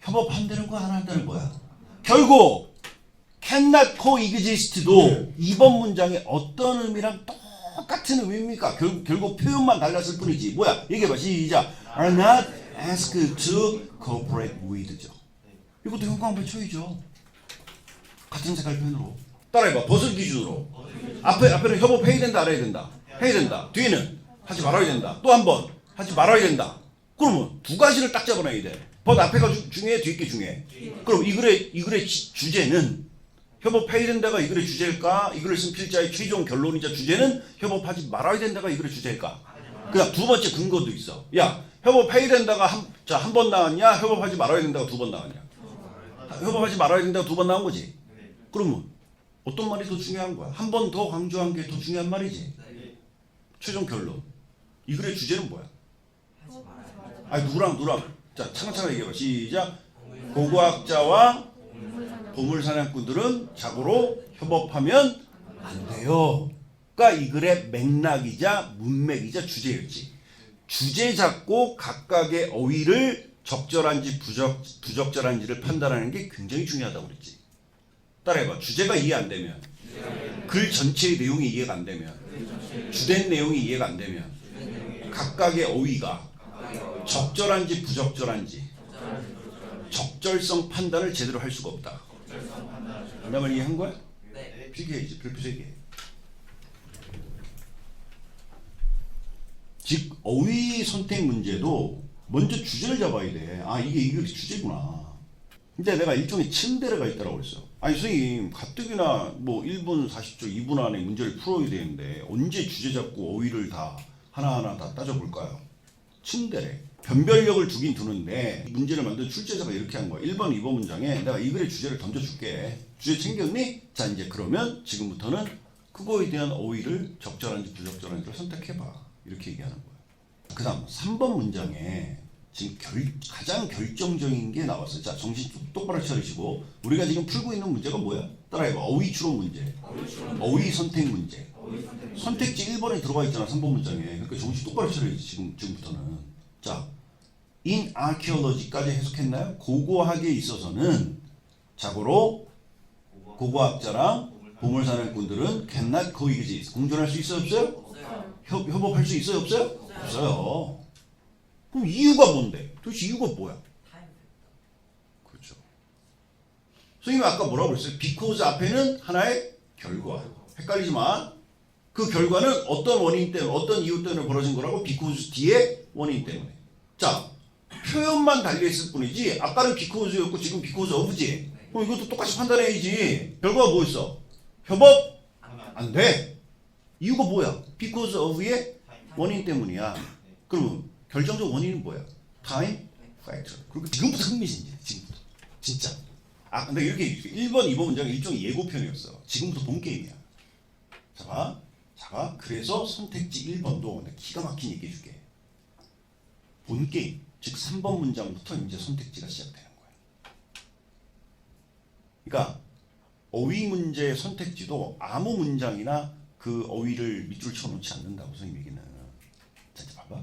협업한다는 거 안 한다는 거야. 결국 cannot coexist도 이번 문장의 어떤 의미랑 똑같은 의미입니까? 결국 표현만 달랐을 뿐이지. 뭐야? 얘기해봐. 시작. are not asked to cooperate with죠. 이것도 형광펜 초이죠. 같은 색깔 펜으로. 따라해봐. 벗을 기준으로. 앞에는 협업해야 된다, 안 해야 된다? 해야 된다. 뒤에는 하지 말아야 된다. 또 한 번 하지 말아야 된다. 그러면 두 가지를 딱 잡아놔야 돼. 벗 앞에가 중요해, 뒤에 게 중요해. 그럼 이 글의 주제는 협업해야 된다가 이 글의 주제일까? 이 글을 쓴 필자의 최종 결론이자 주제는 협업하지 말아야 된다가 이 글의 주제일까? 그다음 두 번째 근거도 있어. 야, 협업해야 된다가 한 번 나왔냐? 협업하지 말아야 된다가 두 번 나왔냐? 협업하지 말아야 된다가 두 번 나온 거지. 그러면 어떤 말이 더 중요한 거야? 한 번 더 강조한 게 더 중요한 말이지. 최종 결론. 이 글의 주제는 뭐야? 아니 누구랑? 자, 차근차근 얘기해봐. 시작. 고고학자와 보물사냥꾼들은 자고로 협업하면 안 돼요. 그러니까 이 글의 맥락이자 문맥이자 주제였지. 주제 잡고 각각의 어휘를 적절한지 부적절한지를 판단하는 게 굉장히 중요하다고 그랬지. 따라해봐. 주제가 이해 안 되면, 글 전체의 내용이 이해가 안 되면, 주된 내용이 이해가 안 되면 각각의 어휘가 적절한지 부적절한지 적절성 판단을 제대로 할 수가 없다. 내 말 이해한 거야? 네. 필기해야지. 별표 3개. 즉 어휘 선택 문제도 먼저 주제를 잡아야 돼. 아, 이게 주제구나. 근데 내가 일종의 침대가 있다고 그랬어. 아니 선생님 가뜩이나 뭐 1분 40초 2분 안에 문제를 풀어야 되는데 언제 주제 잡고 어휘를 다 하나하나 다 따져볼까요? 침대래. 변별력을 두긴 두는데 문제를 만든 출제자가 이렇게 한 거야. 1번 2번 문장에 내가 이 글의 주제를 던져줄게. 주제 챙겼니? 자, 이제 그러면 지금부터는 그거에 대한 어휘를 적절한지 부적절한지를 선택해봐. 이렇게 얘기하는 거야. 그 다음 3번 문장에 지금 가장 결정적인 게 나왔어요. 자, 정신 똑바로 차리시고, 우리가 지금 풀고 있는 문제가 뭐야? 따라해봐. 어휘 추론 문제. 어휘 선택 문제. 선택지 1번에 들어가 있잖아. 3번 문장에. 그러니까 정신 똑바로 차려야지. 지금부터는. 자, in archaeology까지 해석했나요? 고고학에 있어서는 자고로 고고학자랑 보물사냥꾼들은 cannot coexist. 공존할 수 있어요? 없어요? 협업할 수 있어요? 없어요? 없어요. 그럼 이유가 뭔데? 도대체 이유가 뭐야? 그렇죠. 선생님이 아까 뭐라고 그랬어요? because 앞에는 하나의 결과. 헷갈리지 마. 그 결과는 어떤 원인 때문에, 어떤 이유 때문에 벌어진 거라고? because 뒤에 원인 때문에. 자, 표현만 달려있을 뿐이지 아까는 because였고 지금 because of지. 그럼 이것도 똑같이 판단해야지. 결과가 뭐였어? 협업 안 돼. 이유가 뭐야? because of의 원인 때문이야. 그러면 결정적 원인은 뭐야? time factor. 그리고 지금부터 흥미진진해. 지금부터. 진짜. 아 근데 이렇게 1번, 2번 문장은 일종의 예고편이었어. 지금부터 본 게임이야. 자 봐. 그래서 선택지 1번도 기가 막힌 얘기해 줄게. 본 게임. 즉 3번 문장부터 이제 선택지가 시작되는 거야. 그러니까 어휘 문제의 선택지도 아무 문장이나 그 어휘를 밑줄 쳐놓지 않는다고 선생님 얘기는. 자 이제 봐봐.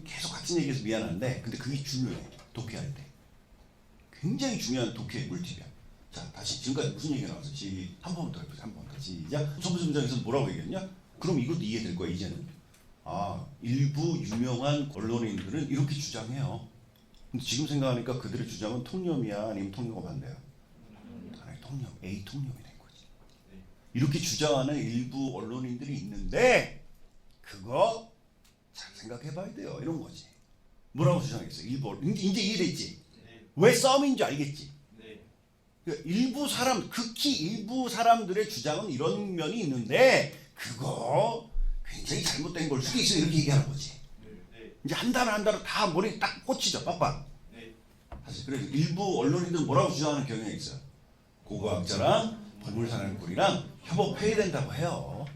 계속 같은 얘기해서 미안한데 근데 그게 중요해. 독해할 때. 굉장히 중요한 독해의 꿀팁이야. 자 다시 지금까지 무슨 얘기가 나왔어? 한 번만 더 해보자. 한 번 더. 시작. 첫 번째 문장에서 뭐라고 얘기했냐? 그럼 이것도 이해될 거야 이제는. 아 일부 유명한 언론인들은 이렇게 주장해요. 근데 지금 생각하니까 그들의 주장은 통념이야 아니면 통념과 반대야? 하나의 통념, A 통념이 된 거지. 이렇게 주장하는 일부 언론인들이 있는데 그거 잘 생각해봐야 돼요. 이런 거지. 뭐라고 주장했어? 일부 이제 이해됐지? 왜 싸움인지 알겠지? 그러니까 일부 사람, 극히 일부 사람들의 주장은 이런 면이 있는데 그거 굉장히 잘못된 걸 수도 있어. 이렇게 얘기하는 거지. 이제 한 단어 한 단어 다 머리에 딱 꽂히죠. 빡빡. 사실 그래서 일부 언론인들은 뭐라고 주장하는 경향이 있어요. 고고학자랑 보물사냥꾼이랑 협업해야 된다고 해요.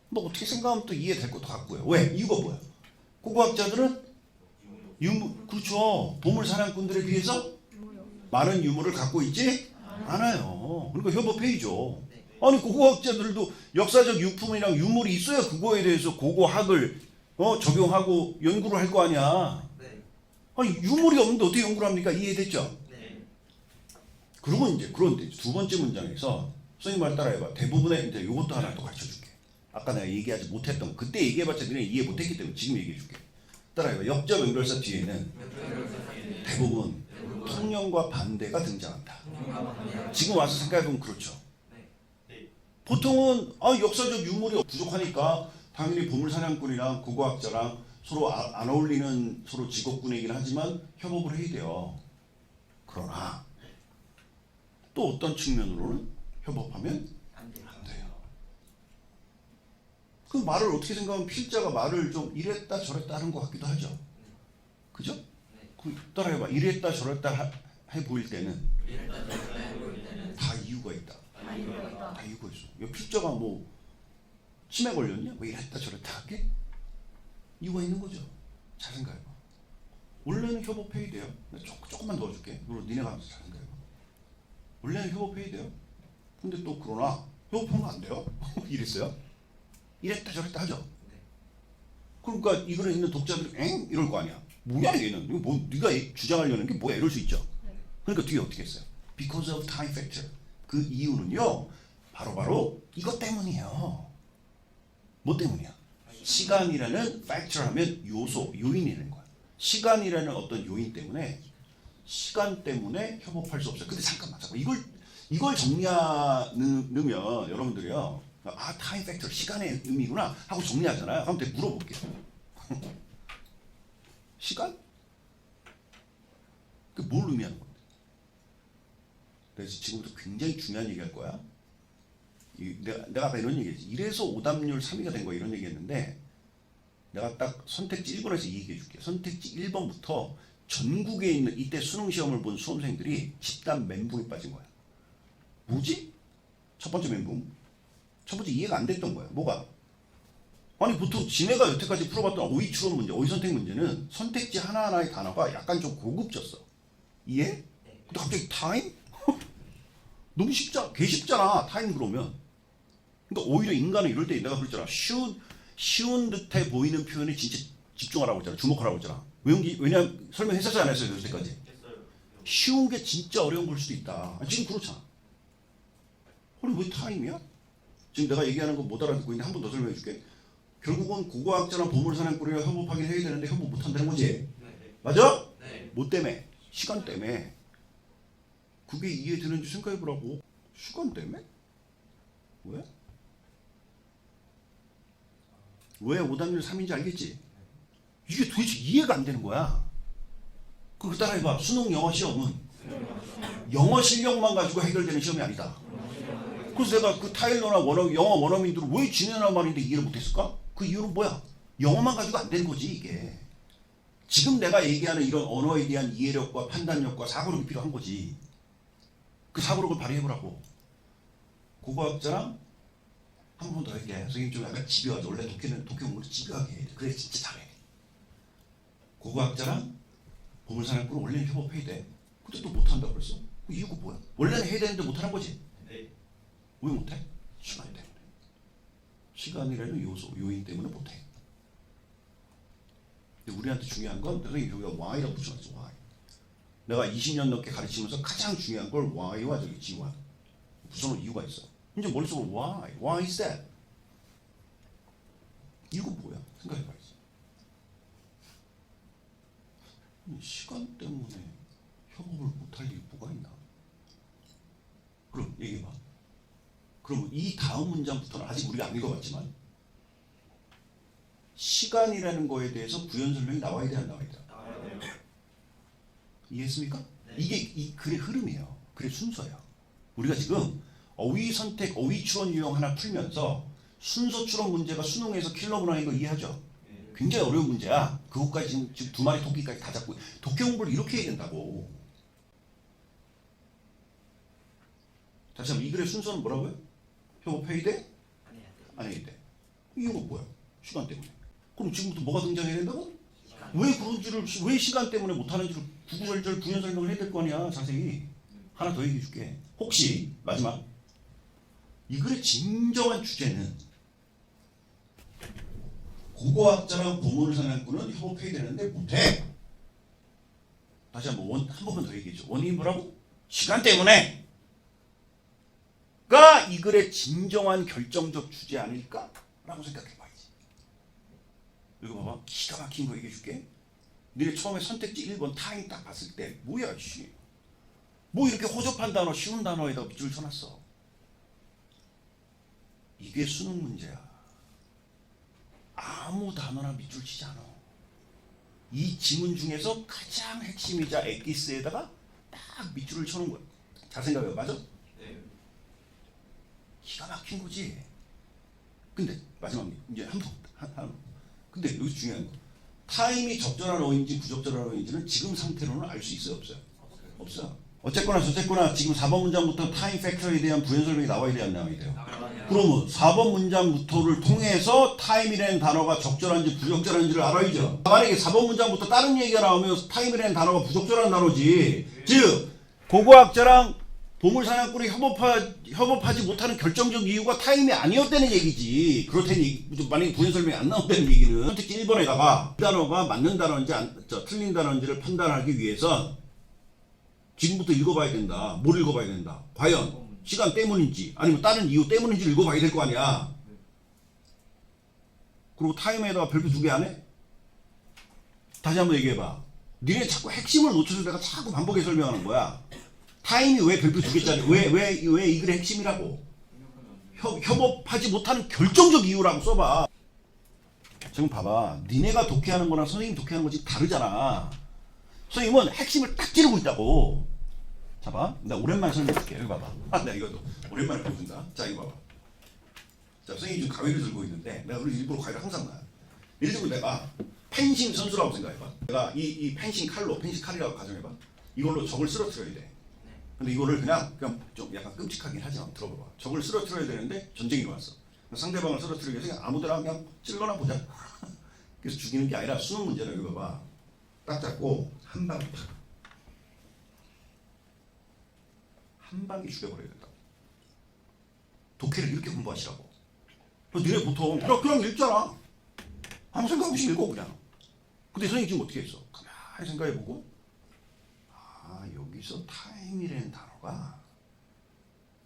뭐 어떻게 생각하면 또 이해될 것도 같고요. 왜? 이유가 뭐야? 고고학자들은 그렇죠. 보물사냥꾼들에 비해서 많은 유물을 갖고 있지 않아요. 그러니까 협업해야죠. 아니 고고학자들도 역사적 유품이랑 유물이 있어야 그거에 대해서 고고학을 적용하고 연구를 할 거 아니야. 아니 유물이 없는데 어떻게 연구를 합니까? 이해됐죠? 그리고 이제 그런데 두 번째 문장에서 선생님 말 따라해봐. 대부분의 이제 이것도 하나 또 가르쳐줄게. 아까 내가 얘기하지 못했던 거. 그때 얘기해봤자 너네 이해 못했기 때문에 지금 얘기해줄게. 따라해봐. 역적 연결사 뒤에는 대부분 통념과 반대가 등장한다. 지금 와서 생각해보면 그렇죠. 보통은 역사적 유물이 부족하니까 당연히 보물사냥꾼이랑 고고학자랑 서로 안 어울리는 서로 직업군이긴 하지만 협업을 해야 돼요. 그러나 또 어떤 측면으로는 협업하면 안 돼요. 그 말을 어떻게 생각하면 필자가 말을 좀 이랬다 저랬다 하는 것 같기도 하죠. 그죠? 따라해봐. 이랬다 저랬다 해 보일 때는 다 이유가 있다. 다 이유가 있어. 필자가 뭐 치매 걸렸냐? 왜 이랬다 저랬다 하게? 이유가 있는 거죠. 잘 생각해봐. 원래는 협업해야 돼요. 조금만 도와줄게. 그리고 니네가 하면서 잘 생각해봐. 원래는 협업해야 돼요. 근데 또 그러나 협업하면 안 돼요. 이랬어요. 이랬다 저랬다 하죠. 그러니까 이거를 있는 독자들이 엥? 이럴 거 아니야. 뭐야 얘는? 이거 뭐 네가 주장하려는 게 뭐야? 이럴 수 있죠. 그러니까 뒤에 어떻게 했어요? Because of time factor. 그 이유는요. 바로 이것 때문이에요. 뭐 때문이야? 시간이라는 factor 하면 요소, 요인이라는 거야. 시간이라는 어떤 요인 때문에 시간 때문에 협업할 수 없어요. 근데 잠깐만. 이걸 정리하면 여러분들이요. time factor 시간의 의미구나 하고 정리하잖아요. 그럼 내가 물어볼게요. 시간? 그 뭘 의미하는 건데? 그래서 지금부터 굉장히 중요한 얘기할 거야. 내가 아까 이런 얘기했지. 이래서 오답률 3위가 된 거야 이런 얘기했는데 내가 딱 선택지 1번에서 이 얘기해 줄게. 선택지 1번부터 전국에 있는 이때 수능 시험을 본 수험생들이 집단 멘붕에 빠진 거야. 뭐지? 첫 번째 멘붕. 첫 번째 이해가 안 됐던 거야. 뭐가? 아니 보통 지네가 여태까지 풀어봤던 어휘 추론 문제, 어휘 선택 문제는 선택지 하나하나의 단어가 약간 좀 고급졌어. 이해? 근데 갑자기 타임? 너무 개 쉽잖아. 타임 그러면. 그러니까 오히려 인간은 이럴 때 내가 그랬잖아. 쉬운 듯해 보이는 표현에 진짜 집중하라고 했잖아. 주목하라고 했잖아. 왜냐면 설명했었지 않았어요? 여태까지. 쉬운 게 진짜 어려운 걸 수도 있다. 지금 그렇잖아. 아니 왜 타임이야? 지금 내가 얘기하는 거 못 알아듣고 있는데 한 번 더 설명해 줄게. 결국은 고고학자나 보물사냥꾼이랑 협업하긴 해야 되는데 협업 못한다는 거지. 맞아? 뭐 때문에? 시간 때문에. 그게 이해되는지 생각해보라고. 시간 때문에? 왜? 왜 오답률 3인지 알겠지? 이게 도대체 이해가 안 되는 거야. 그거 따라해봐. 수능 영어 시험은 영어 실력만 가지고 해결되는 시험이 아니다. 그래서 내가 그 타일러나 영어 원어민들을 왜 지내란 말인데 이해를 못했을까? 그 이유는 뭐야? 영어만 가지고 안 되는 거지 이게. 지금 내가 얘기하는 이런 언어에 대한 이해력과 판단력과 사고력이 필요한 거지. 그 사고력을 발휘해보라고. 고고학자랑 한 번 더 얘기해. 선생님 좀 약간 집요하죠. 원래 독해 공부를 집요하게 해. 그래 진짜 잘해. 고고학자랑 보물사냥꾼은 원래는 협업해야 돼. 근데 또 못한다고 그랬어. 그 이유가 뭐야? 원래는 해야 되는데 못하는 거지. 네. 왜 못해? 시간 때문에. 시간이라는 요인 때문에 못해. 근데 우리한테 중요한 건 선생님 여기가 Y라고 붙여놨어. Y. 내가 20년 넘게 가르치면서 가장 중요한 걸 Y와 저기 G와 붙여놓은 이유가 있어. 이제 머릿속으로 Why? Why is that? 이거 뭐야? 생각해봐야지. 시간 때문에 협업을 못할 이유 뭐가 있나? 그럼 얘기해봐. 그럼 이 다음 문장부터는 아직 우리가 안 읽어봤지만 시간이라는 거에 대해서 부연 설명이 나와야 돼, 안 나와야 돼? 이해했습니까? 네. 이게 이 글의 흐름이에요. 글의 순서예요. 우리가 지금 어휘 선택, 어휘 추론 유형 하나 풀면서 순서 추론 문제가 수능에서 킬러문항인 거 이해하죠? 굉장히 어려운 문제야. 그것까지 지금 두 마리 토끼까지 다 잡고 독해 공부를 이렇게 해야 된다고. 다시 한번 이 글의 순서는 뭐라고요? 협업해야 돼? 안 해야 돼. 이유가 뭐야? 시간 때문에. 그럼 지금부터 뭐가 등장해야 된다고? 왜 그런지를, 왜 시간 때문에 못하는지를 구구절절 부연 설명을 해야 될 거 아니야. 자세히. 하나 더 얘기해 줄게. 혹시 마지막 이 글의 진정한 주제는 고고학자랑 보물사냥꾼은 협업해야 되는데 못해. 다시 한번 한 번만 더 얘기해 줘. 원인이 뭐라고? 시간 때문에. 가 이 글의 진정한 결정적 주제 아닐까? 라고 생각해봐야지. 이거 봐봐. 기가 막힌 거 얘기해 줄게. 너네 처음에 선택지 1번 타임 딱 봤을 때 뭐야 씨. 뭐 이렇게 허접한 단어 쉬운 단어에다 밑줄 쳐놨어. 이게 수능 문제야. 아무 단어나 밑줄 치지 않아. 이 지문 중에서 가장 핵심이자 엑기스에다가 딱 밑줄을 쳐놓은 거야. 잘 생각해요. 맞아? 네. 기가 막힌 거지. 근데 마지막 이제 한 번. 근데 여기서 중요한 거. 타임이 적절한 어인지 부적절한 어인지는 지금 상태로는 알 수 있어요? 없어요? 없어. 어쨌거나 저쨌거나 지금 4번 문장부터 타임 팩터에 대한 부연 설명이 나와야 돼요? 안 나와야 돼요? 그러면 4번 문장부터를 통해서 타임이라는 단어가 적절한지 부적절한지를 알아야죠. 만약에 4번 문장부터 다른 얘기가 나오면 타임이라는 단어가 부적절한 단어지. 즉 고고학자랑 보물사냥꾼이 협업하지 못하는 결정적 이유가 타임이 아니었다는 얘기지. 그렇다니 만약에 부연 설명이 안 나온다는 얘기는 선택지 1번에다가 이 단어가 맞는 단어인지 틀린 단어인지를 판단하기 위해선 지금부터 읽어봐야 된다. 뭘 읽어봐야 된다. 과연 시간 때문인지 아니면 다른 이유 때문인지를 읽어봐야 될 거 아니야. 그리고 타임에다가 별표 2개 안 해? 다시 한번 얘기해봐. 니네 자꾸 핵심을 놓쳐서 내가 자꾸 반복해 설명하는 거야. 타임이 왜 별표 2개짜리? 왜 이 글의 핵심이라고? 협업하지 못하는 결정적 이유라고 써봐. 지금 봐봐. 니네가 독해하는 거랑 선생님 독해하는 거지 다르잖아. 선생님은 핵심을 딱 찌르고 있다고. 자, 봐. 나 오랜만에 설명해줄게. 여기 봐봐. 나 이거 오랜만에 보여준다. 자, 이거 봐봐. 자, 선생님이 지금 가위를 들고 있는데, 내가 우리 일부러 가위를 항상 놔. 예를 들고 내가 펜싱 선수라고 생각해봐. 내가 이 펜싱 칼이라고 가정해봐. 이걸로 적을 쓰러뜨려야 돼. 근데 이거를 그냥 좀 약간 끔찍하긴 하지만 들어봐봐. 적을 쓰러뜨려야 되는데 전쟁이 일어났어. 상대방을 쓰러뜨리기 위해서 그냥 아무데나 그냥 찔러나 보자. 그래서 죽이는 게 아니라 수능 문제는 여기 봐봐. 딱 잡고 한 방에 한 방에 죽여버려야 된다. 독해를 이렇게 공부하시라고. 너네 보통 그냥 읽잖아. 아무 생각 없이 읽어 그냥. 근데 선생님 지금 어떻게 했어? 가만히 생각해보고 여기서 타임이라는 단어가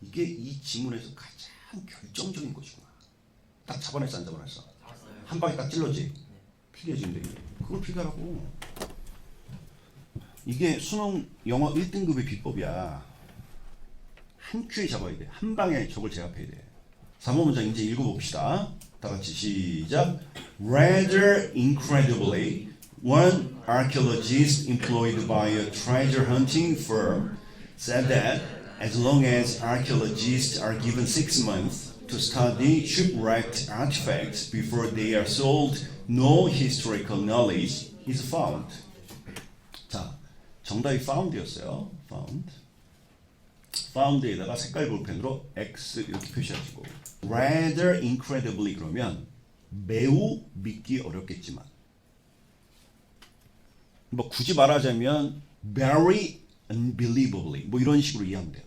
이게 이 지문에서 가장 결정적인 것이구나. 딱 잡아냈어 안 잡아냈어? 한 방에 딱 찔러지? 필기해진대. 그걸 필기하라고. 이게 수능 영어 1등급의 비법이야. 한 큐에 잡아야 돼. 한 방에 적을 제압해야 돼. 3번 문장 이제 읽어봅시다. 다 같이 시작. Rather incredibly, one archaeologist employed by a treasure hunting firm said that as long as archaeologists are given 6 months to study shipwrecked artifacts before they are sold, no historical knowledge is found. 자, 정답이 found였어요. found에다가 색깔 볼펜으로 X 이렇게 표시하시고 rather incredibly 그러면 매우 믿기 어렵겠지만 뭐 굳이 말하자면 very unbelievably 뭐 이런 식으로 이해하면 돼요.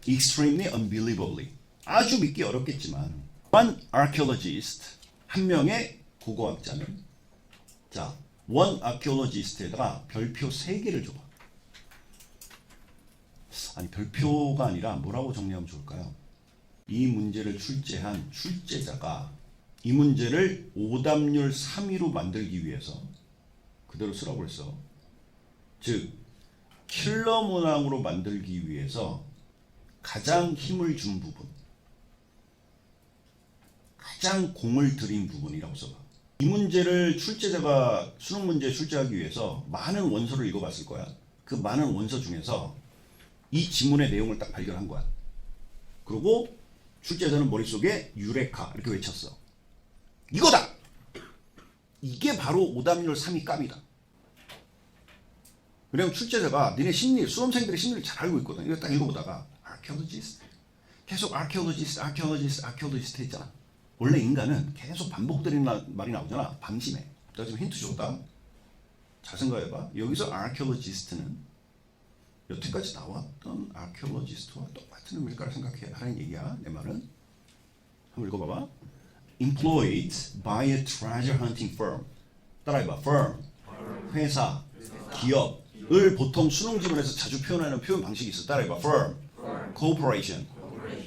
extremely unbelievably 아주 믿기 어렵겠지만 one archaeologist 한 명의 고고학자는 자 one archaeologist에다가 별표 3개를 줘봐. 아니 별표가 아니라 뭐라고 정리하면 좋을까요? 이 문제를 출제한 출제자가 이 문제를 오답률 3위로 만들기 위해서 그대로 쓰라고 했어. 즉 킬러 문항으로 만들기 위해서 가장 힘을 준 부분, 가장 공을 들인 부분이라고 써봐. 이 문제를 출제자가 수능 문제에 출제하기 위해서 많은 원서를 읽어봤을 거야. 그 많은 원서 중에서 이 지문의 내용을 딱 발견한 거야. 그리고 출제자는 머릿속에 유레카 이렇게 외쳤어. 이거다! 이게 바로 오답률 3위 깜이다. 왜냐면 출제자가 니네 심리, 수험생들의 심리를 잘 알고 있거든. 이거 딱 읽어보다가 archaeologist 계속 archaeologist 했잖아. 원래 인간은 계속 반복되는 말이 나오잖아. 방심해. 내가 지금 힌트 줬다. 잘 생각해봐. 여기서 archaeologist는 여태까지 나왔던 archaeologist와 똑같은 의미일까 생각해 하라는 얘기야. 내 말은. 한번 읽어봐봐. employed by a treasure hunting firm. 따라해봐. firm. 회사, 기업을 보통 수능 지문에서 자주 표현하는 표현 방식이 있어. 따라해봐. firm. corporation.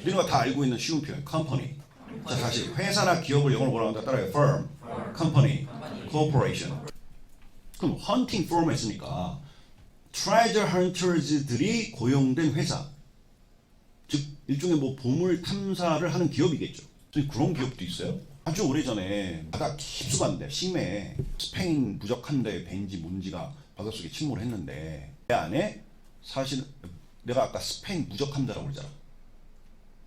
우리가 다 알고 있는 쉬운 표현. company. 자 다시 회사나 기업을 영어로 뭐라고 한다. 따라해요. firm, company, corporation. 그럼 hunting firm 했으니까 treasure hunters들이 고용된 회사, 즉 일종의 뭐 보물 탐사를 하는 기업이겠죠. 그런 기업도 있어요. 아주 오래전에 바다 깊숙한데 심해 스페인 부적한데 벤지 뭔지가 바닷속에 침몰했는데 그 안에 사실 내가 아까 스페인 무적함대라고 그러잖아.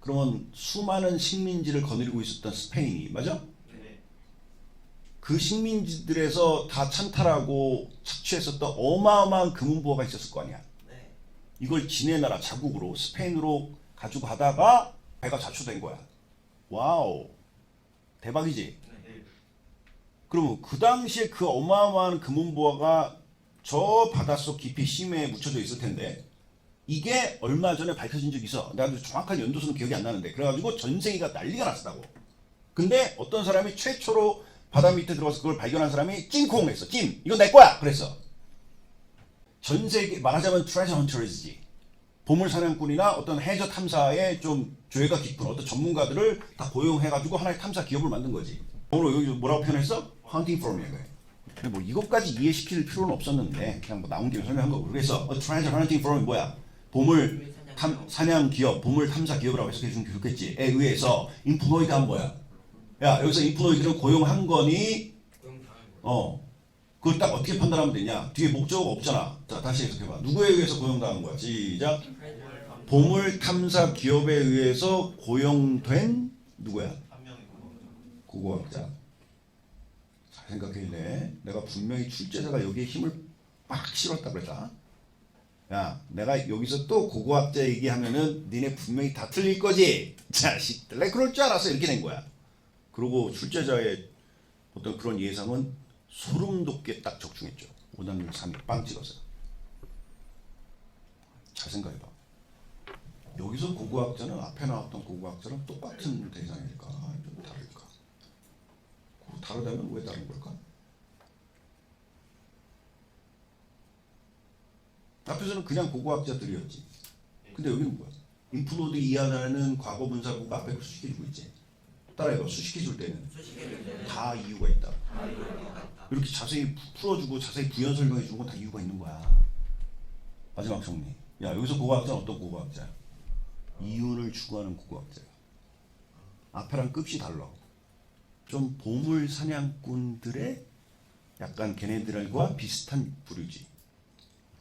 그러면 수많은 식민지를 거느리고 있었던 스페인이 맞아? 네. 그 식민지들에서 다 찬탈하고 착취했었던 어마어마한 금은보화가 있었을 거 아니야. 네. 이걸 지네 나라 자국으로 스페인으로 가지고 가다가 배가 자초된 거야. 와우, 대박이지? 네. 그러면 그 당시에 그 어마어마한 금은보화가 저 바닷속 깊이 심해에 묻혀져 있을 텐데 이게 얼마 전에 밝혀진 적이 있어. 나도 정확한 연도수는 기억이 안 나는데 그래가지고 전 세계가 난리가 났었다고. 근데 어떤 사람이 최초로 바다 밑에 들어가서 그걸 발견한 사람이 찡콩 했어. 찡! 이거 내 거야! 그랬어. 전 세계 말하자면 트레저 헌터즈지. 보물사냥꾼이나 어떤 해저 탐사에 좀 조예가 깊은 어떤 전문가들을 다 고용해가지고 하나의 탐사 기업을 만든 거지. 오늘 여기 뭐라고 표현했어? 헌팅 펌이야. 근데 뭐 이것까지 이해시킬 필요는 없었는데 그냥 뭐 나온 김에 설명한 거고. 그래서 트레저 헌팅 펌이 뭐야? 보물 사냥 기업, 보물 탐사 기업이라고 해석해 주면 좋겠지. 에 의해서 인플로이드 한 거야. 야 여기서 인플로이드를 고용한 거니? 그걸 딱 어떻게 판단하면 되냐? 뒤에 목적어가 없잖아. 자 다시 해석해봐. 누구에 의해서 고용당한 거야? 시작. 보물 탐사 기업에 의해서 고용된 누구야? 고고학자. 잘 생각해야 돼. 내가 분명히 출제자가 여기에 힘을 빡 실었다 그랬다. 야, 내가 여기서 또 고고학자 얘기하면은 니네 분명히 다 틀릴 거지? 자식들, 내가 그럴 줄 알았어. 이렇게 된 거야. 그리고 출제자의 어떤 그런 예상은 소름 돋게 딱 적중했죠. 오답률 3위 빵 찍었어요. 잘 생각해봐. 여기서 고고학자는 앞에 나왔던 고고학자랑 똑같은 대상일까? 좀 다를까? 다르다면 왜 다른 걸까? 앞에서는 그냥 고고학자들이었지. 근데 여기는 뭐야? 인플로이드 이하라는 과거 분사구가 앞에 수식해주고 있지. 따라해봐. 수식해줄 때는 다 이유가 있다. 이렇게 자세히 풀어주고 자세히 부연 설명해주는 건 다 이유가 있는 거야. 마지막 정리. 야 여기서 고고학자는 어떤 고고학자야? 이윤을 추구하는 고고학자야. 앞에랑 급이 달라. 좀 보물 사냥꾼들의 약간 걔네들과 비슷한 부류지.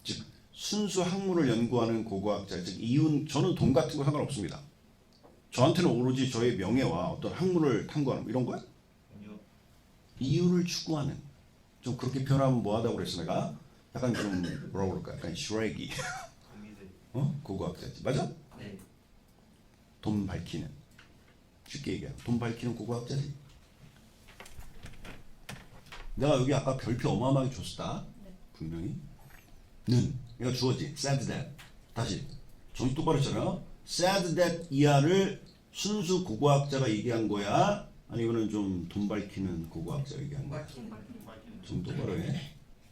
즉 순수 학문을 연구하는 고고학자, 즉 이윤, 저는 돈 같은 거 상관없습니다. 저한테는 오로지 저의 명예와 어떤 학문을 탐구하는 이런 거야? 이윤을 추구하는. 좀 그렇게 표현하면 뭐하다고 그랬어 내가? 약간 좀 뭐라고 그럴까? 약간 슈렉이. 고고학자지. 맞아? 네. 돈 밝히는. 쉽게 얘기하면 돈 밝히는 고고학자지. 내가 여기 아까 별표 어마어마하게 줬다. 분명히. 는. 이거 주어지. sad that. 다시. 정신 똑바로 했잖아. sad that 이하를 순수 고고학자가 얘기한 거야? 아니면은 좀 돈 밝히는 고고학자가 얘기한 거야? 좀 똑바로 해.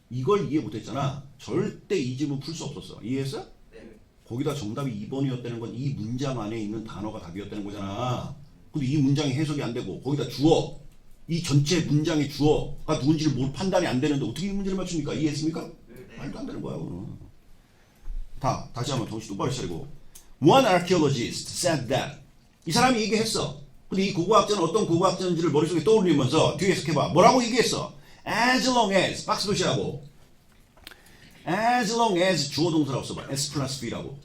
이걸 이해 못했잖아. 절대 이 질문 풀 수 없었어. 이해했어? 네. 거기다 정답이 2번이었다는 건 이 문장 안에 있는 단어가 답이었다는 거잖아. 근데 이 문장이 해석이 안 되고 거기다 주어, 이 전체 문장의 주어가 누군지를 뭘 판단이 안 되는데 어떻게 이 문제를 맞춥니까? 이해했습니까? 네. 말도 안 되는 거야 그거는. 다시 한번 정신 똑바로 차리고. One archaeologist said that. 이 사람이 얘기했어. 근데 이 고고학자는 어떤 고고학자인지를 머릿속에 떠올리면서 뒤에 해석해봐. 뭐라고 얘기했어? As long as, 박스 표시하고, as long as 주어 동사라고 써봐. S 플러스 V라고.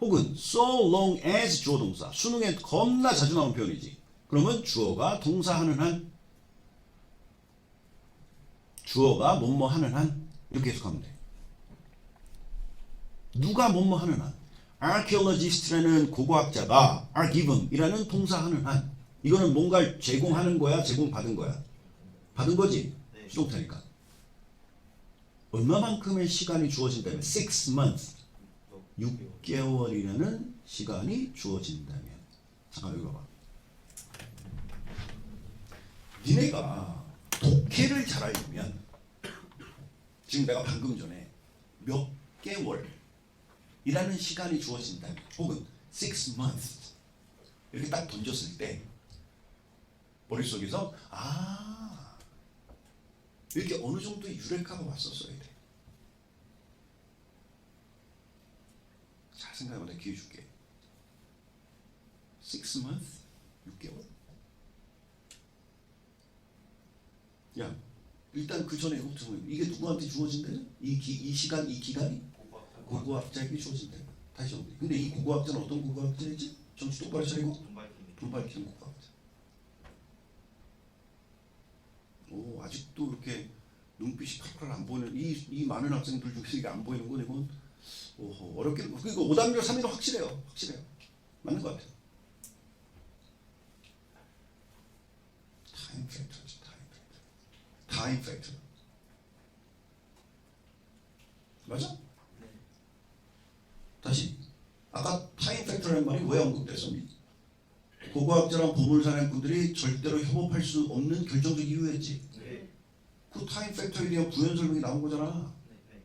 혹은 so long as 주어 동사. 수능에 겁나 자주 나오는 표현이지. 그러면 주어가 동사하는 한, 주어가 뭐뭐 하는 한, 이렇게 해석하면 돼. 누가 뭐뭐 하는 한. archaeologist라는 고고학자가 are given이라는 동사하는 한. 이거는 뭔가를 제공하는 거야? 제공받은 거야? 받은 거지? 네. 수동태니까. 얼마만큼의 시간이 주어진다면 6 months 6개월이라는 시간이 주어진다면. 잠깐 여기 봐봐. 니네가 독해를 잘 알려면 지금 내가 방금 전에 몇 개월이라는 시간이 주어진다면 혹은 6 months 이렇게 딱 던졌을 때 머릿속에서 이렇게 어느 정도의 유레카가 왔었어야 돼. 잘 생각해봐. 내가 기회 줄게. 6 months? 6개월? 야, 일단 그 전에 이게 누구한테 주어진대요? 이 시간, 이 기간이? 고고학자에게 주어진대요. 다시 정리. 근데 이 고고학자는 어떤 고고학자이지? 정신 똑바로 차리고 돈 밝히는 고고학자. 오, 아직도 이렇게 눈빛이 팔팔 안 보이는 이 많은 학생들 중에서 이게 안 보이는 건 이건 어렵게. 그리고 오답률 3위는 확실해요. 맞는 것 같아요. 타임 팩터지. 타임 팩터. 맞아? 네. 다시. 아까 타임 팩터라는 말이 왜 언급됐습니까? 고고학자랑 보물사냥꾼들이 절대로 협업할 수 없는 결정적 이유였지. 네. 그 타임 팩터에 대한 부연 설명이 나온 거잖아. 네.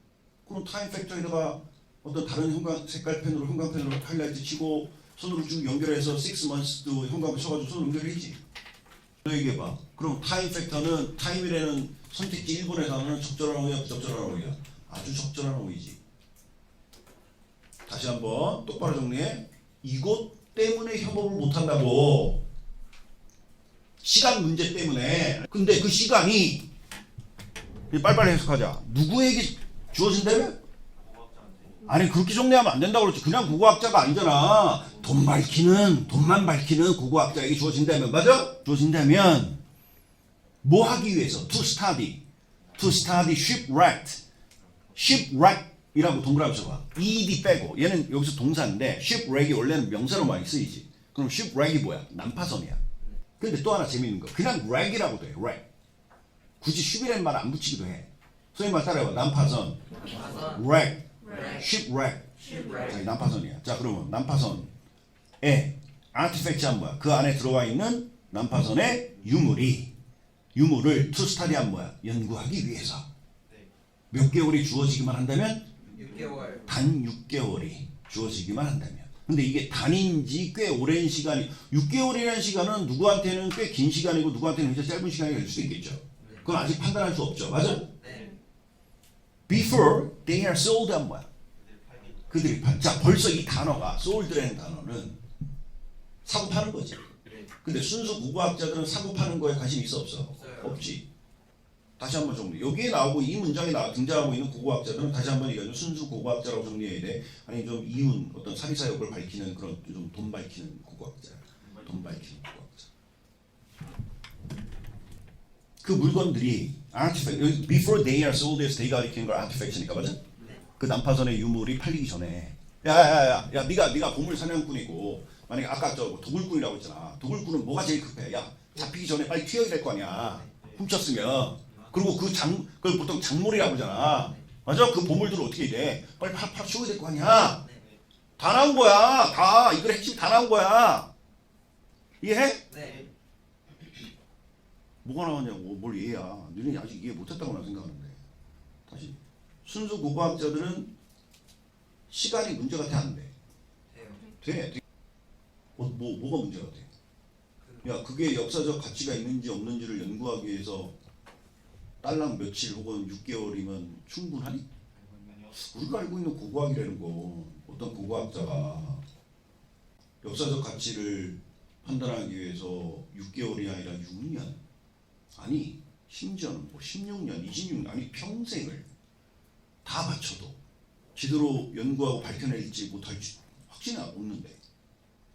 그럼 타임 팩터에다가 어떤 다른 색깔펜으로 형광펜으로 하이라이트 치고 손으로 쭉 연결해서 6 months도 형광펜 쳐가지고 손으로 연결해야지. 얘기해봐. 그럼 타임 팩터는 타임이라는 선택지 1번의 단어는 적절한 어휘야, 부적절한 어휘야? 아주 적절한 어휘지. 다시 한번 똑바로 정리해. 이것 때문에 협업을 못한다고. 시간 문제 때문에. 근데 그 시간이 빨리빨리 해석하자. 누구에게 주어진다며? 아니 그렇게 정리하면 안 된다고 그랬지. 그냥 고고학자가 아니잖아. 돈만 밝히는 고고학자에게 주어진다면. 맞아? 주어진다면 뭐 하기 위해서? To study shipwreck이라고 동그라미 써봐. ed 빼고. 얘는 여기서 동사인데 shipwreck이 원래는 명사로 많이 쓰이지. 그럼 shipwreck이 뭐야? 난파선이야. 근데 또 하나 재밌는 거. 그냥 wreck이라고 돼. wreck. 굳이 ship이라는 말 안 붙이기도 해. 선생님 말 따라해봐. 난파선. wreck. shipwreck. 자, 난파선이야. 자, 그러면 난파선에 artifact은 뭐야? 그 안에 들어와 있는 난파선의 유물을 to study한 뭐야? 연구하기 위해서. 몇 개월이 주어지기만 한다면? 6개월. 단 6개월이 주어지기만 한다면. 근데 이게 단인지 꽤 오랜 시간이, 6개월이라는 시간은 누구한테는 꽤 긴 시간이고 누구한테는 굉장히 짧은 시간이 될 수도 있겠죠. 그건 아직 판단할 수 없죠. 맞아? 네. Before they are sold 한 뭐야? 그들이 판. 자, 벌써 이 단어가 sold라는 단어는 사고 파는 거지. 근데 순수 고고학자들은 사고 파는 거에 관심 있어 없어? 없어요. 없지. 다시 한번 정리. 여기에 나오고 이 문장에 등장하고 있는 고고학자들은 다시 한번 얘기하죠. 순수 고고학자라고 정리해야 돼. 아니 좀 이윤 어떤 사리사욕을 밝히는 그런 좀 돈 밝히는 고고학자. 돈 밝히는 고고학자. 그 물건들이 artifact, before they are sold as they got 걸 artifact이니까 맞아? 그 난파선의 유물이 팔리기 전에 야야야야 네가 보물 사냥꾼이고 만약에 아까 저 도굴꾼이라고 했잖아. 도굴꾼은 뭐가 제일 급해? 야 잡히기 전에 빨리 튀어야 될 거 아니야. 훔쳤으면. 그리고 그걸 보통 작물이라고 그러잖아. 맞아? 그 보물들을 어떻게 돼? 빨리 팔 치워야 될 거 아니야. 다 나온 거야. 다 이걸 핵심 다 나온 거야. 이해해? 네. 뭐가 나왔냐고. 뭘 이해야. 너네 아직 이해 못했다고 나 생각하는데. 다시 순수 고고학자들은 시간이 문제가 돼 안 돼? 돼. 뭐가 문제가 돼? 야 그게 역사적 가치가 있는지 없는지를 연구하기 위해서 딸랑 며칠 혹은 6개월이면 충분하니? 우리가 알고 있는 고고학이라는 거 어떤 고고학자가 역사적 가치를 판단하기 위해서 6개월이 아니라 6년 아니 심지어는 뭐 16년, 26년 아니 평생을 다 바쳐도 제대로 연구하고 밝혀낼지 못할지 확신이 없는데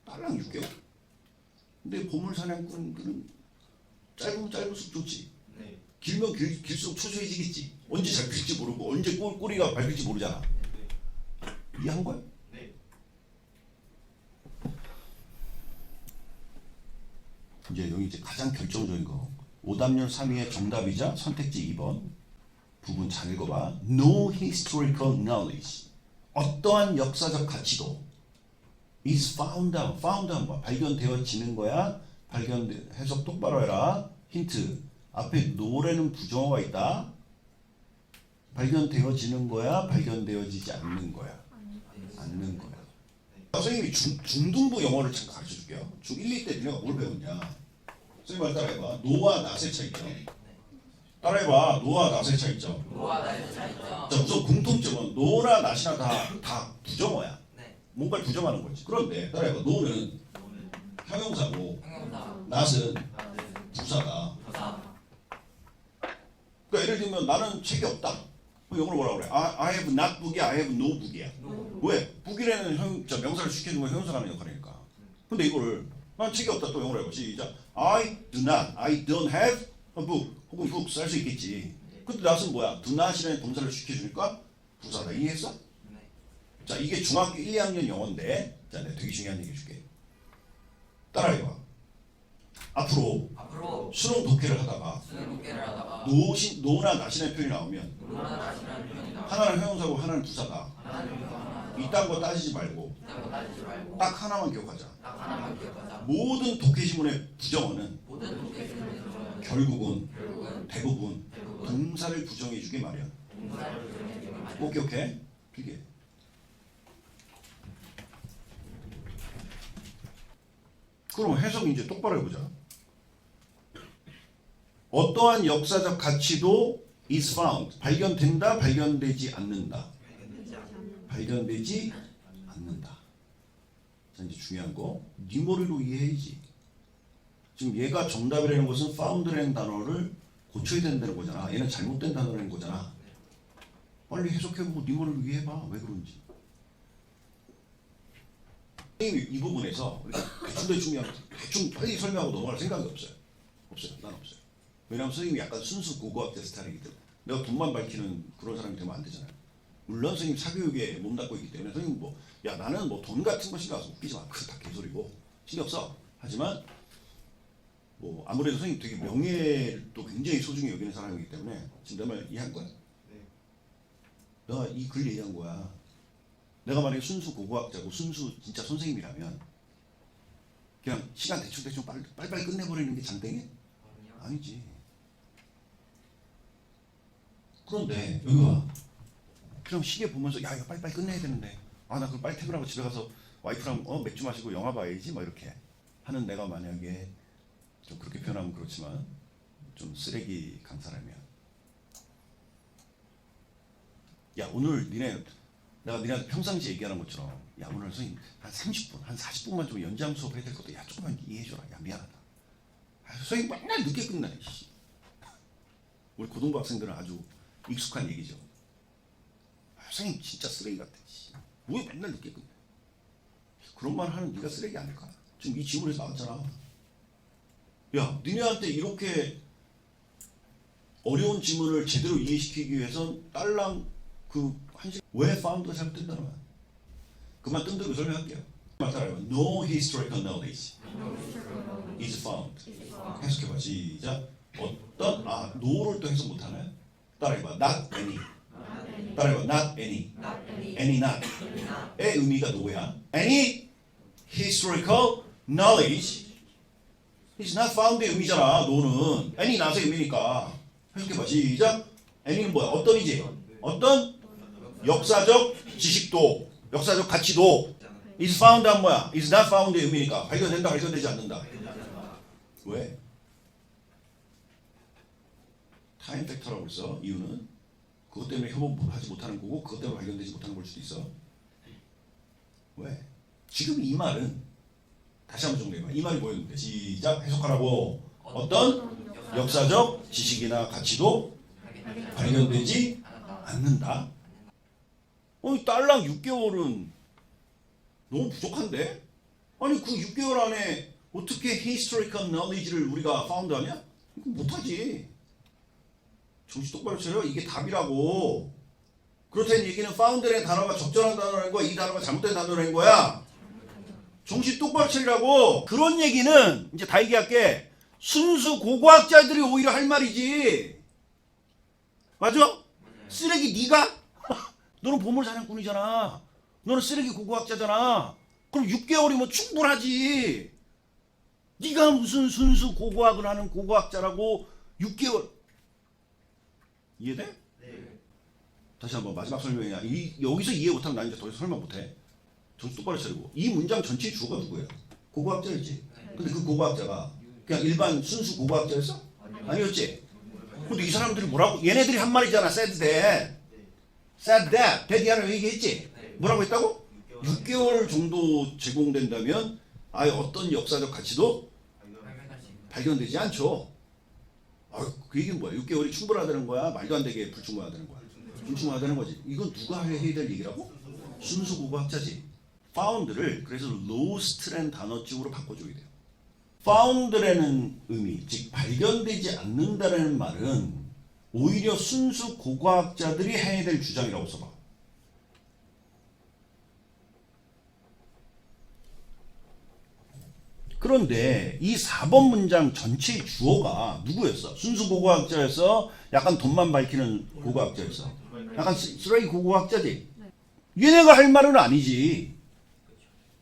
딸랑 6개월? 근데 보물사냥꾼들은 짧으면 짧을수록 좋지. 네. 길면 길수록 초조해지겠지. 언제 잡힐지 모르고 언제 꼬리가 밟힐지 모르잖아. 이해한 거야? 네. 이제 여기 이제 가장 결정적인 거. 오답률 3위의 정답이자 선택지 2번 부분 잘 읽어봐. No historical knowledge. 어떠한 역사적 가치도 is found out. found out 뭐 발견되어지는 거야. 해석 똑바로 해라. 힌트. 앞에 no라는 부정어가 있다. 발견되어지는 거야. 발견되어지지 않는 거야. 않는 거야. 선생님이 중등부 영어를 잠깐 가르쳐 줄게요. 중1, 2때 너네가 뭘 배웠냐. 선생님 말 따라해봐. 노와 낫의 차이점. 따라해봐. 노와 낫의 차이점. 자, 우선 공통점은 노나 낫이나 다 부정어야. 뭔가를 부정하는 거지. 그런데 따라해봐. 노는 형용사고 낫은 부사다. 그러니까 예를 들면 나는 책이 없다. 영어로 뭐라 그래? I have not book이야. I have no book이야. 왜? book이라는 명사를 시켜주는 건 형용사가 하는 역할이니까. 근데 이거를 난 책이 없다 또 영어로 해봐. 시작. I do not. I don't have a book. 혹은 books 할 수 있겠지. 근데 not은 뭐야? do not이라는 동사를 시켜주니까 부사다. 이해했어? 자, 이게 중학교 1, 2학년 영어인데 자, 내가 되게 중요한 얘기 해줄게. 따라해봐. 앞으로 수능 독해를 하다가 노나 나시라는 표현이 나오면 하나는 형용사고 하나는 부사다. 이딴 거 따지지 말고 딱 하나만 기억하자. 모든 독해지문의 부정어는 결국은 대부분 동사를 부정해주게 마련. 꼭 기억해. 그게 그럼 해석 이제 똑바로 해보자. 어떠한 역사적 가치도 is found. 발견된다, 발견되지 않는다. 발견되지 않는다. 자, 이제 중요한 거. 네 머리로 이해해야지. 지금 얘가 정답이라는 것은 found라는 단어를 고쳐야 된다는 거잖아. 얘는 잘못된 단어라는 거잖아. 빨리 해석해보고 네 머리로 이해해봐. 왜 그런지. 이 부분에서 대충 빨리 설명하고 넘어갈 생각이 없어요. 난 없어요. 왜냐하면 선생님이 약간 순수 고고학자 스타일이기 때문에 내가 돈만 밝히는 그런 사람이 되면 안 되잖아요. 물론 선생님 사교육에 몸담고 있기 때문에 선생님 나는 돈 같은 거 신경 안 써. 웃기지 마. 그거 다 개소리고 신경 써. 하지만 아무래도 선생님 되게 명예를 또 굉장히 소중히 여기는 사람이기 때문에 지금 내 말 이해한 거야? 네. 내가 이 글 얘기한 거야. 내가 만약에 순수 고고학자고 순수 진짜 선생님이라면 그냥 시간 대충 빨리빨리 끝내버리는 게 장땡이야? 아니지. 그런데 여기 봐. 그럼 시계 보면서 야 이거 빨리빨리 끝내야 되는데 나 그럼 빨리 퇴근하고 집에 가서 와이프랑 맥주 마시고 영화 봐야지 이렇게 하는 내가 만약에 좀 그렇게 표현하면 그렇지만 좀 쓰레기 강사라면 야 오늘 내가 니네한테 평상시에 얘기하는 것처럼 야 오늘 선생님 한 30분 한 40분만 좀 연장 수업 해야 될 것도 야 조금만 이해해줘라. 야 미안하다. 선생님 맨날 늦게 끝나네. 우리 고등부 학생들은 아주 익숙한 얘기죠. 선생님 진짜 쓰레기 같아. 왜 맨날 늦게 끝내? 그런 말 하는 네가 쓰레기 아닐까? 지금 이 지문에서 나왔잖아. 야, 니네한테 이렇게 어려운 지문을 제대로 이해시키기 위해선 딸랑 그 한식 왜 파운드가 잘못된다는 거야? 그만 뜸들고 설명할게요. 따라해봐. No historical knowledge is found. 해석해봐. 시작. 어떤 no를 또 해석 못하네. 따라해봐. Not any. 따라해봐. Not any. Any not의 의미가 no야. Any historical knowledge is not found의 의미잖아. no는 any not의 의미니까. 해석해봐. 시작. any는 뭐야? 어떤이지? 어떤 역사적 지식도, 역사적 가치도 is found 한 뭐야? is not found의 의미니까 발견된다, 발견되지 않는다. 왜? 타임 팩터라고 했어. 이유는 그것 때문에 협업하지 못하는 거고 그것 때문에 발견되지 못하는 걸 수도 있어. 왜? 지금 이 말은 다시 한번 정리해봐. 이 말이 뭐였는데? 시작. 해석하라고. 어떤 역사적 지식이나 가치도 발견되지 않는다. 딸랑 6개월은 너무 부족한데? 아니 그 6개월 안에 어떻게 historical knowledge를 우리가 파운드하냐? 이거 못하지. 정신 똑바로 차려. 이게 답이라고. 그렇다는 얘기는 found라는 단어가 적절한 단어라는 거야? 이 단어가 잘못된 단어라는 거야? 정신 똑바로 차리라고. 그런 얘기는 이제 다 얘기할게. 순수 고고학자들이 오히려 할 말이지. 맞아? 쓰레기 네가? 너는 보물사냥꾼이잖아. 너는 쓰레기 고고학자잖아. 그럼 6개월이면 충분하지. 네가 무슨 순수 고고학을 하는 고고학자라고 6개월. 이해돼? 네. 다시 한번 마지막 설명이야. 여기서 이해 못하면 나 이제 더 이상 설명 못해. 정신 똑바로 차리고. 이 문장 전체의 주어가 누구예요? 고고학자였지. 근데 그 고고학자가 그냥 일반 순수 고고학자였어? 아니었지. 근데 이 사람들이 뭐라고? 얘네들이 한 말이잖아. said that. said that. 대디아는 얘기했지. 뭐라고 했다고? 6개월 정도 제공된다면 아예 어떤 역사적 가치도 발견되지 않죠. 그 얘기는 뭐야? 6개월이 충분하다는 거야? 말도 안 되게 불충분하다는 거야? 불충분하다는 거지. 이건 누가 해야 될 얘기라고? 순수 고고학자지. found를 그래서 lost라는 단어쯤으로 바꿔줘야 돼요. found라는 의미, 즉 발견되지 않는다는 말은 오히려 순수 고고학자들이 해야 될 주장이라고 써봐. 그런데 이 4번 문장 전체의 주어가 누구였어? 순수 고고학자였어? 약간 돈만 밝히는 고고학자였어? 약간 쓰레기 고고학자지? 얘네가 할 말은 아니지.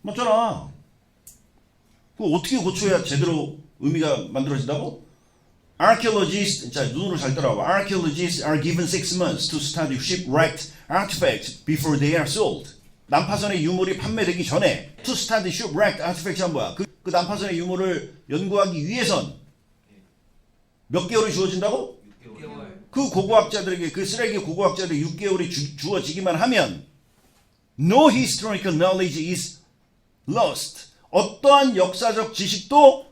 맞잖아. 그거 어떻게 고쳐야 제대로 의미가 만들어진다고? Archaeologists, 자 눈으로 잘 따라와. Archaeologists are given 6 months to study shipwrecked artifacts before they are sold. 난파선의 유물이 판매되기 전에 to study shipwrecked artifacts가 뭐야? 그 난파선의 유물을 연구하기 위해선 몇 개월이 주어진다고? 6개월. 그 고고학자들에게 그 쓰레기 고고학자들에게 6개월이 주어지기만 하면 no historical knowledge is lost. 어떠한 역사적 지식도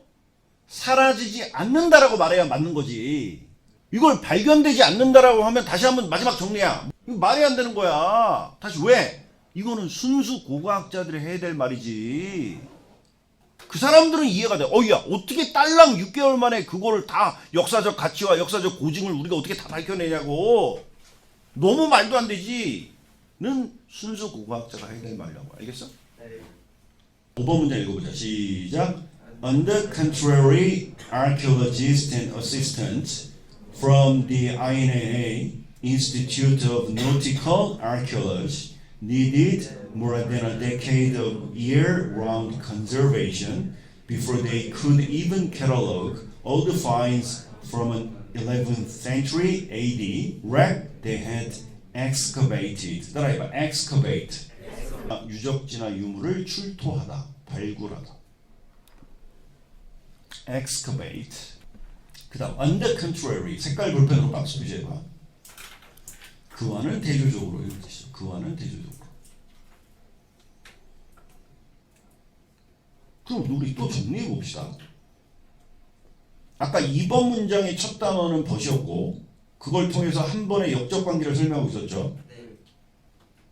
사라지지 않는다라고 말해야 맞는 거지. 이걸 발견되지 않는다라고 하면 다시 한번 마지막 정리야. 이거 말이 안 되는 거야. 다시 왜? 이거는 순수 고고학자들이 해야 될 말이지. 그 사람들은 이해가 돼. 야, 어떻게 딸랑 6개월 만에 그거를 다 역사적 가치와 역사적 고증을 우리가 어떻게 다 밝혀내냐고. 너무 말도 안 되지. 는 순수 고고학자가 해야 될 말이라고. 알겠어? 네. 5번 문장 읽어보자. 시작. On the contrary, archaeologists and assistants from the INAA Institute of Nautical Archaeology needed more than a decade of year-round conservation before they could even catalog all the finds from an 11th century AD wreck they had excavated. 따라해봐. excavate. 유적지나 유물을 출토하다, 발굴하다. excavate. 그 다음 on the contrary. 색깔 볼펜으로 박스 표시해봐. 그와는 대조적으로 이런 뜻이죠. 그와는 대조적으로. 그럼 우리 또 정리해 봅시다. 아까 2번 문장의 첫 단어는 벗이었고 그걸 통해서 한 번의 역적 관계를 설명하고 있었죠.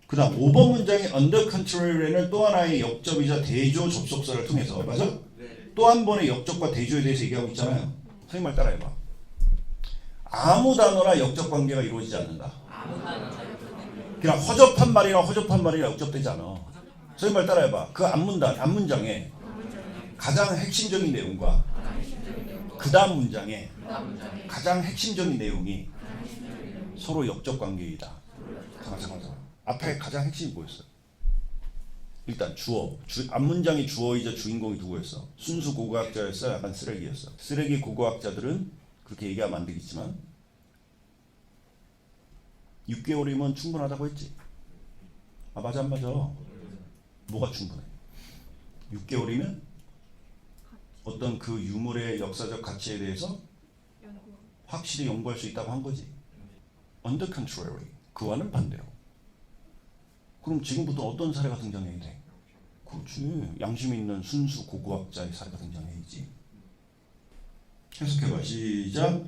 그 다음 5번 문장의 under control에는 또 하나의 역접이자 대조 접속사를 통해서 맞아? 또 한 번의 역접과 대조에 대해서 얘기하고 있잖아요. 선생님 말 따라해봐. 아무 단어나 역접 관계가 이루어지지 않는다. 그냥 허접한 말이나 역접되지 않아. 선생님 말 따라해봐. 그 앞문장에 가장 핵심적인 내용과 그 다음 문장에 가장 핵심적인 내용이 서로 역접 관계이다. 잠깐. 앞에 가장 핵심이 뭐였어? 일단 주어. 앞문장이 주어이자 주인공이 누구였어? 순수 고고학자였어? 약간 쓰레기였어? 쓰레기 고고학자들은 그렇게 얘기하면 안 되겠지만 6개월이면 충분하다고 했지. 아 맞아 안 맞아? 뭐가 충분해? 6개월이면 어떤 그 유물의 역사적 가치에 대해서 확실히 연구할 수 있다고 한 거지. On the contrary, 그와는 반대로. 그럼 지금부터 어떤 사례가 등장해야 돼? 그렇지. 양심 있는 순수 고고학자의 사례가 등장해야지. 해석해봐. 시작.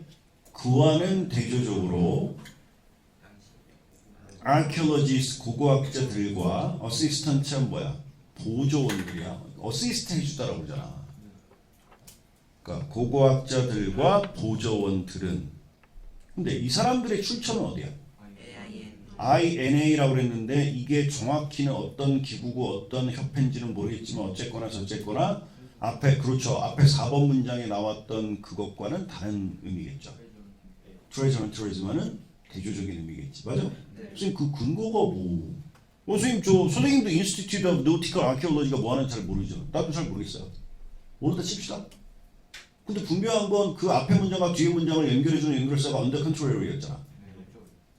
그와는 대조적으로 archaeologist 고고학자들과 어시스턴트는 뭐야? 보조원들이야. 어시스트 해주다라고 그러잖아. 그러니까 고고학자들과 보조원들은 근데 이 사람들의 출처는 어디야? INA라고 그랬는데 이게 정확히는 어떤 기구고 어떤 협회인지는 모르겠지만 어쨌거나 저쨌거나 앞에 그렇죠. 앞에 4번 문장에 나왔던 그것과는 다른 의미겠죠. 트레저는 트레즈만은 대조적인 의미겠지. 맞아? 선생님 그 근거가 뭐? 선생님 선생님도 Institute of Nautical Archaeology가 뭐 하는지 잘 모르죠. 나도 잘 모르겠어요. 모르다 칩시다. 근데 분명한 건 그 앞에 문장과 뒤에 문장을 연결해주는 연결사가 under control이었잖아.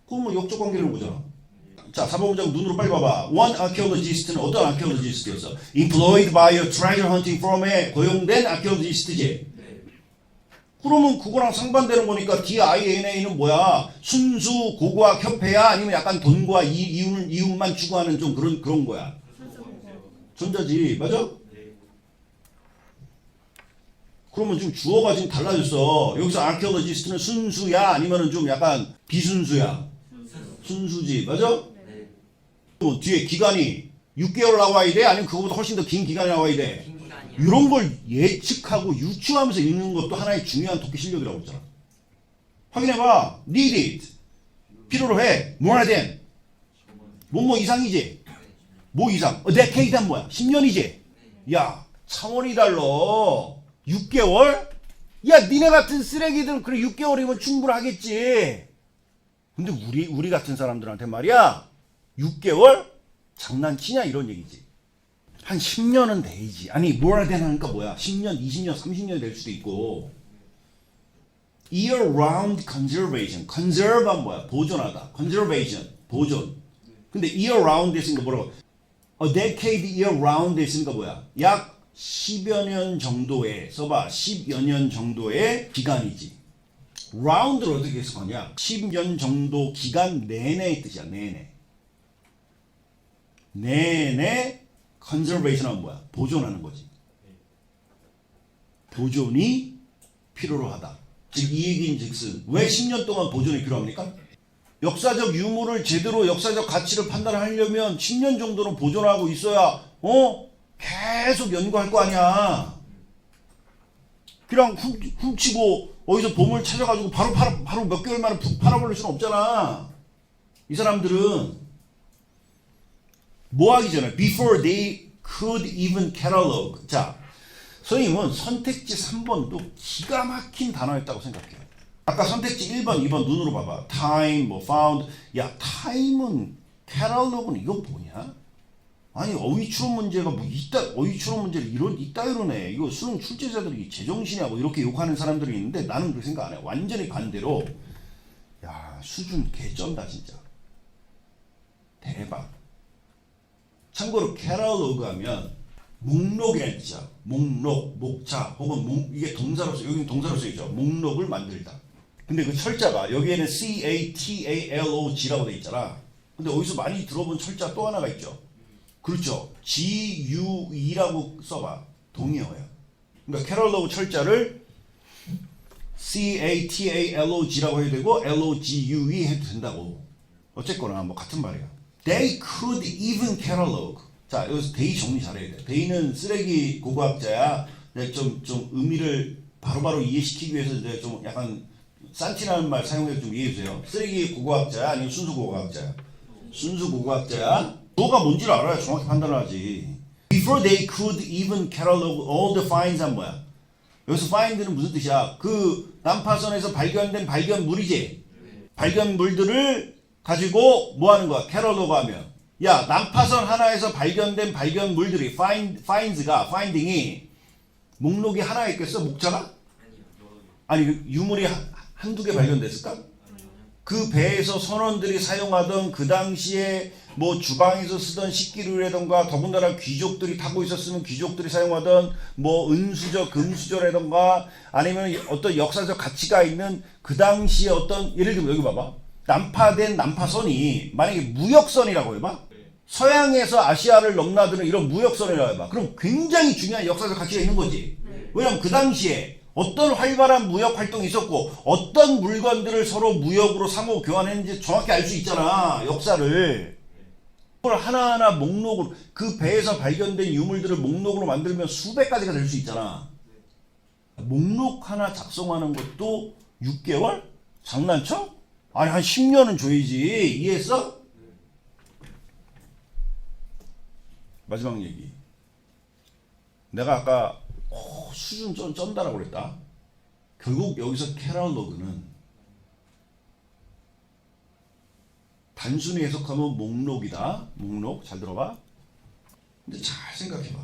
그럼 뭐 역적 관계를 보잖아. 자, 4번 문장 눈으로 빨리 봐봐. One archaeologist는 어떤 archaeologist였어? Employed by a treasure hunting firm에 고용된 archaeologist지. 그러면 그거랑 상반되는 거니까 DINA는 뭐야? 순수 고고학 협회야? 아니면 약간 돈과 이윤만 추구하는 좀 그런 거야? 전자지. 맞아? 그러면 지금 주어가 지금 달라졌어. 여기서 archaeologist는 순수야? 아니면은 좀 약간 비순수야? 순수지. 맞아? 또 뒤에 기간이 6개월 나와야 돼? 아니면 그거보다 훨씬 더 긴 기간이 나와야 돼? 이런 걸 예측하고 유추하면서 읽는 것도 하나의 중요한 독해 실력이라고 했잖아. 확인해봐. needed. 필요로 해. more than. 뭐뭐 이상이지? 뭐 이상? decade는 뭐야? 10년이지? 야, 차원이 달라. 6개월? 야, 니네 같은 쓰레기들은 그래 6개월이면 충분하겠지. 근데 우리 같은 사람들한테 말이야 6개월? 장난치냐 이런 얘기지. 한 10년은 돼야지. 아니 more than 하니까 뭐야 10년, 20년, 30년이 될 수도 있고. year round conservation. conserve는 뭐야? 보존하다. conservation. 보존. 근데 year round 했으니까 뭐라고? a decade year round 했으니까 뭐야? 약 10여 년 정도의 써봐 10여 년 정도의 기간이지. 라운드를 어떻게 해석하냐? 10년 정도 기간 내내의 뜻이야. 내내 컨저베이션은 뭐야? 보존하는 거지. 보존이 필요로 하다. 즉 이 얘기인즉슨 왜 10년 동안 보존이 필요합니까? 역사적 유물을 제대로 역사적 가치를 판단하려면 10년 정도는 보존하고 있어야 계속 연구할 거 아니야. 그냥 훔치고 어디서 보물 찾아가지고 바로 몇 개월 만에 팔아버릴 수는 없잖아. 이 사람들은 뭐 하기 전에 before they could even catalog. 자, 선생님은 선택지 3번도 기가 막힌 단어였다고 생각해요. 아까 선택지 1번, 2번 눈으로 봐봐. time, 뭐 found. 야, time은 catalog은 이거 뭐냐? 아니 어휘 추론 문제가 뭐 어휘 추론 문제를 이따위로 내. 이거 수능 출제자들이 제정신이야 뭐 이렇게 욕하는 사람들이 있는데 나는 그렇게 생각 안 해. 완전히 반대로. 야 수준 개쩐다 진짜. 대박. 참고로 catalog 하면 목록이라는 뜻이야. 목록, 목차 혹은 이게 동사로서 여기는 동사로 쓰이죠. 목록을 만들다. 근데 그 철자가 여기에는 CATALOG라고 돼 있잖아. 근데 어디서 많이 들어본 철자 또 하나가 있죠. 그렇죠. GUE라고 써봐. 동의어야. 그러니까 캐럴로그 철자를 CATALOG라고 해도 되고 LOGUE 해도 된다고. 어쨌거나 뭐 같은 말이야. They could even catalog. 자, 여기서 they 정리 잘해야 돼. they는 쓰레기 고고학자야. 좀 의미를 바로바로 이해시키기 위해서 이제 좀 약간 산티라는 말 사용해서 좀 이해해주세요. 쓰레기 고고학자야? 아니면 순수 고고학자야? 순수 고고학자야? 너가 뭔지를 알아야 정확히 판단을 하지. Before they could even catalog all the finds 한 뭐야? 여기서 find는 무슨 뜻이야? 그 난파선에서 발견된 발견물이지. 발견물들을 가지고 뭐 하는 거야? catalog 하면. 야, 난파선 하나에서 발견된 발견물들이 finding이 목록이 하나 있겠어? 목자가? 아니 유물이 한두 개 발견됐을까? 그 배에서 선원들이 사용하던 그 당시에 뭐 주방에서 쓰던 식기류라던가 더군다나 귀족들이 타고 있었으면 귀족들이 사용하던 뭐 은수저, 금수저라던가 아니면 어떤 역사적 가치가 있는 그 당시에 어떤 예를 들면 여기 봐봐. 난파된 난파선이 만약에 무역선이라고 해봐. 서양에서 아시아를 넘나드는 이런 무역선이라고 해봐. 그럼 굉장히 중요한 역사적 가치가 있는 거지. 왜냐면 그 당시에 어떤 활발한 무역 활동이 있었고 어떤 물건들을 서로 무역으로 상호 교환했는지 정확히 알 수 있잖아. 역사를. 그걸 하나하나 목록으로 그 배에서 발견된 유물들을 목록으로 만들면 수백 가지가 될 수 있잖아. 목록 하나 작성하는 것도 6개월? 장난쳐? 아니 한 10년은 줘야지. 이해했어? 마지막 얘기. 내가 아까 수준 쩐다라고 그랬다. 결국 여기서 캐럴로그는 단순히 해석하면 목록이다. 목록. 잘 들어봐. 근데 잘 생각해봐.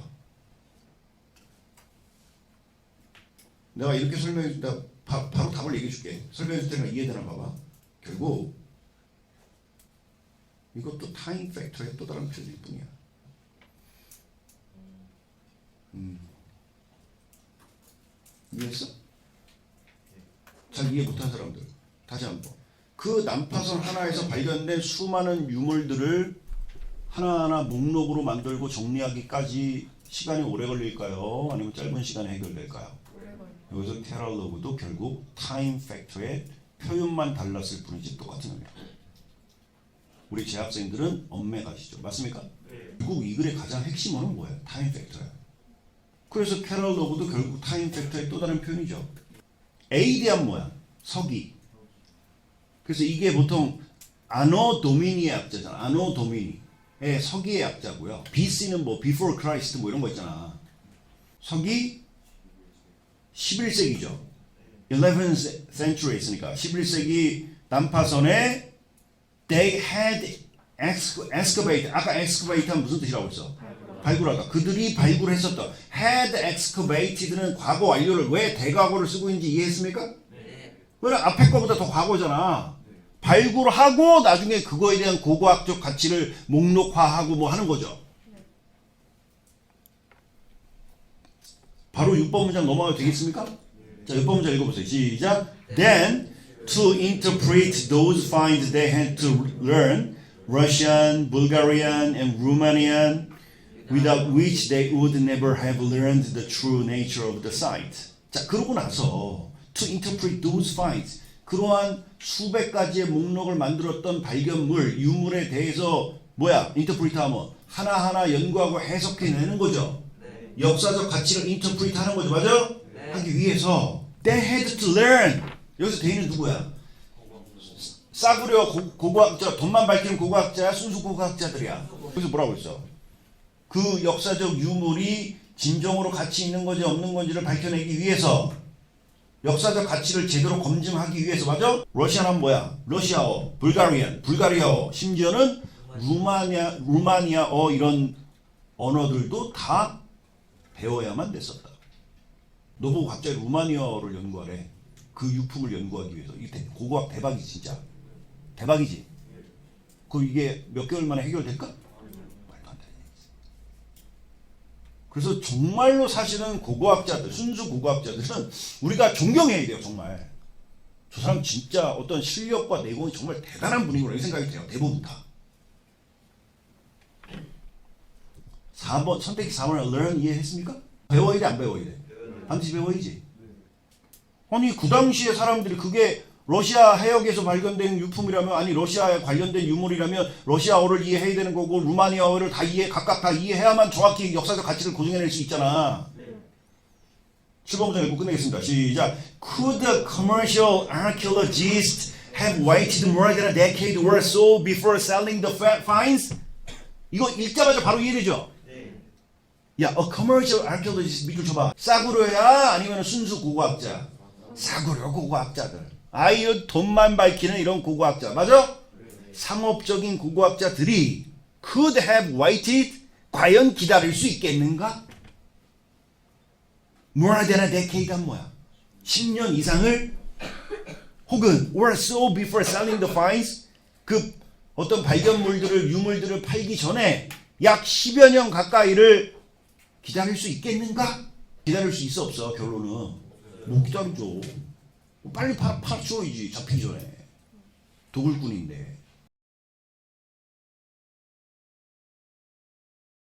내가 이렇게 설명해 줄 때 바로 답을 얘기해 줄게. 설명해 줄 때는 이해되나 봐봐. 결국 이것도 타임 팩터의 또 다른 표현일 뿐이야. 이해했어? 잘 이해 못한 사람들 다시 한번. 그 난파선 하나에서 발견된 수많은 유물들을 하나하나 목록으로 만들고 정리하기까지 시간이 오래 걸릴까요? 아니면 짧은 시간에 해결될까요? 여기서 캐럴로그도 결국 타임 팩터의 표현만 달랐을 뿐이지 똑같은 겁니다. 우리 재학생들은 엄매가시죠. 맞습니까? 결국 이 글의 가장 핵심어는 뭐예요? 타임 팩터예요. 그래서 캐럴로그도 결국 타임 팩터의 또 다른 표현이죠. 에이디안 뭐야? 서기. 그래서 이게 보통 아노 도미니의 약자잖아. 아노 도미니의 서기의 약자고요. BC는 뭐 before Christ 뭐 이런 거 있잖아. 서기 11세기죠. 11th century 있으니까 11세기 난파선에 they had excavated. 아까 excavate는 무슨 뜻이라고 했어? 발굴하다. 그들이 발굴했었던 had excavated는 과거 완료를 왜 대과거를 쓰고 있는지 이해했습니까? 왜냐면 앞에 거보다 더 과거잖아. 발굴하고 나중에 그거에 대한 고고학적 가치를 목록화하고 뭐 하는 거죠. 바로 6번 문장 넘어가도 되겠습니까? 자, 6번 문장 읽어보세요. 시작. Then to interpret those finds they had to learn Russian, Bulgarian and Romanian without which they would never have learned the true nature of the site. 자, 그러고 나서 to interpret those finds 그러한 수백 가지의 목록을 만들었던 발견물, 유물에 대해서 뭐야? interpret 하면 하나하나 연구하고 해석해내는 거죠. 역사적 가치를 interpret 하는 거죠. 맞아요? 하기 위해서 they had to learn. 여기서 they는 누구야? 싸구려 고고학자, 돈만 밝히는 고고학자야? 순수 고고학자들이야. 여기서 뭐라고 했어? 그 역사적 유물이 진정으로 가치 있는 건지 없는 건지를 밝혀내기 위해서 역사적 가치를 제대로 검증하기 위해서. 맞아? 러시아는 뭐야? 러시아어, 불가리아어, 심지어는 루마니아어 이런 언어들도 다 배워야만 됐었다. 너 보고 갑자기 루마니아어를 연구하래. 그 유품을 연구하기 위해서. 이게 고고학 대박이지 진짜. 대박이지. 그럼 이게 몇 개월 만에 해결될까? 말도 안 되는 얘기지. 그래서 정말로 사실은 고고학자들, 순수 고고학자들은 우리가 존경해야 돼요. 정말. 저 사람 진짜 어떤 실력과 내공이 정말 대단한 분이구나 이 생각이 돼요. 대부분 다. 4번 선택지 4번을 learn 이해했습니까? 배워야 돼 안 배워야 돼? 반드시 배워야지. 아니 그 당시에 사람들이 그게 러시아 해역에서 발견된 유품이라면 아니 러시아에 관련된 유물이라면 러시아어를 이해해야 되는 거고 루마니아어를 다 각각 다 이해해야만 정확히 역사적 가치를 고증해낼 수 있잖아. 7번 문장 읽고 끝내겠습니다. 시작. Could the commercial archaeologists have waited more than a decade or so before selling the finds? 이거 읽자마자 바로 이해되죠? 야, commercial archaeologist 밑줄 쳐봐. 싸구려야 아니면 순수 고고학자? 싸구려 고고학자들. 아유 돈만 밝히는 이런 고고학자. 맞아? 상업적인 고고학자들이 could have waited 과연 기다릴 수 있겠는가? more than a decade가 뭐야? 10년 이상을 혹은 or so before selling the finds 그 어떤 발견물들을 유물들을 팔기 전에 약 10여 년 가까이를 기다릴 수 있겠는가? 기다릴 수 있어 없어? 결론은 못 기다리죠. 빨리 파줘야지 잡히기 전에. 도굴꾼인데.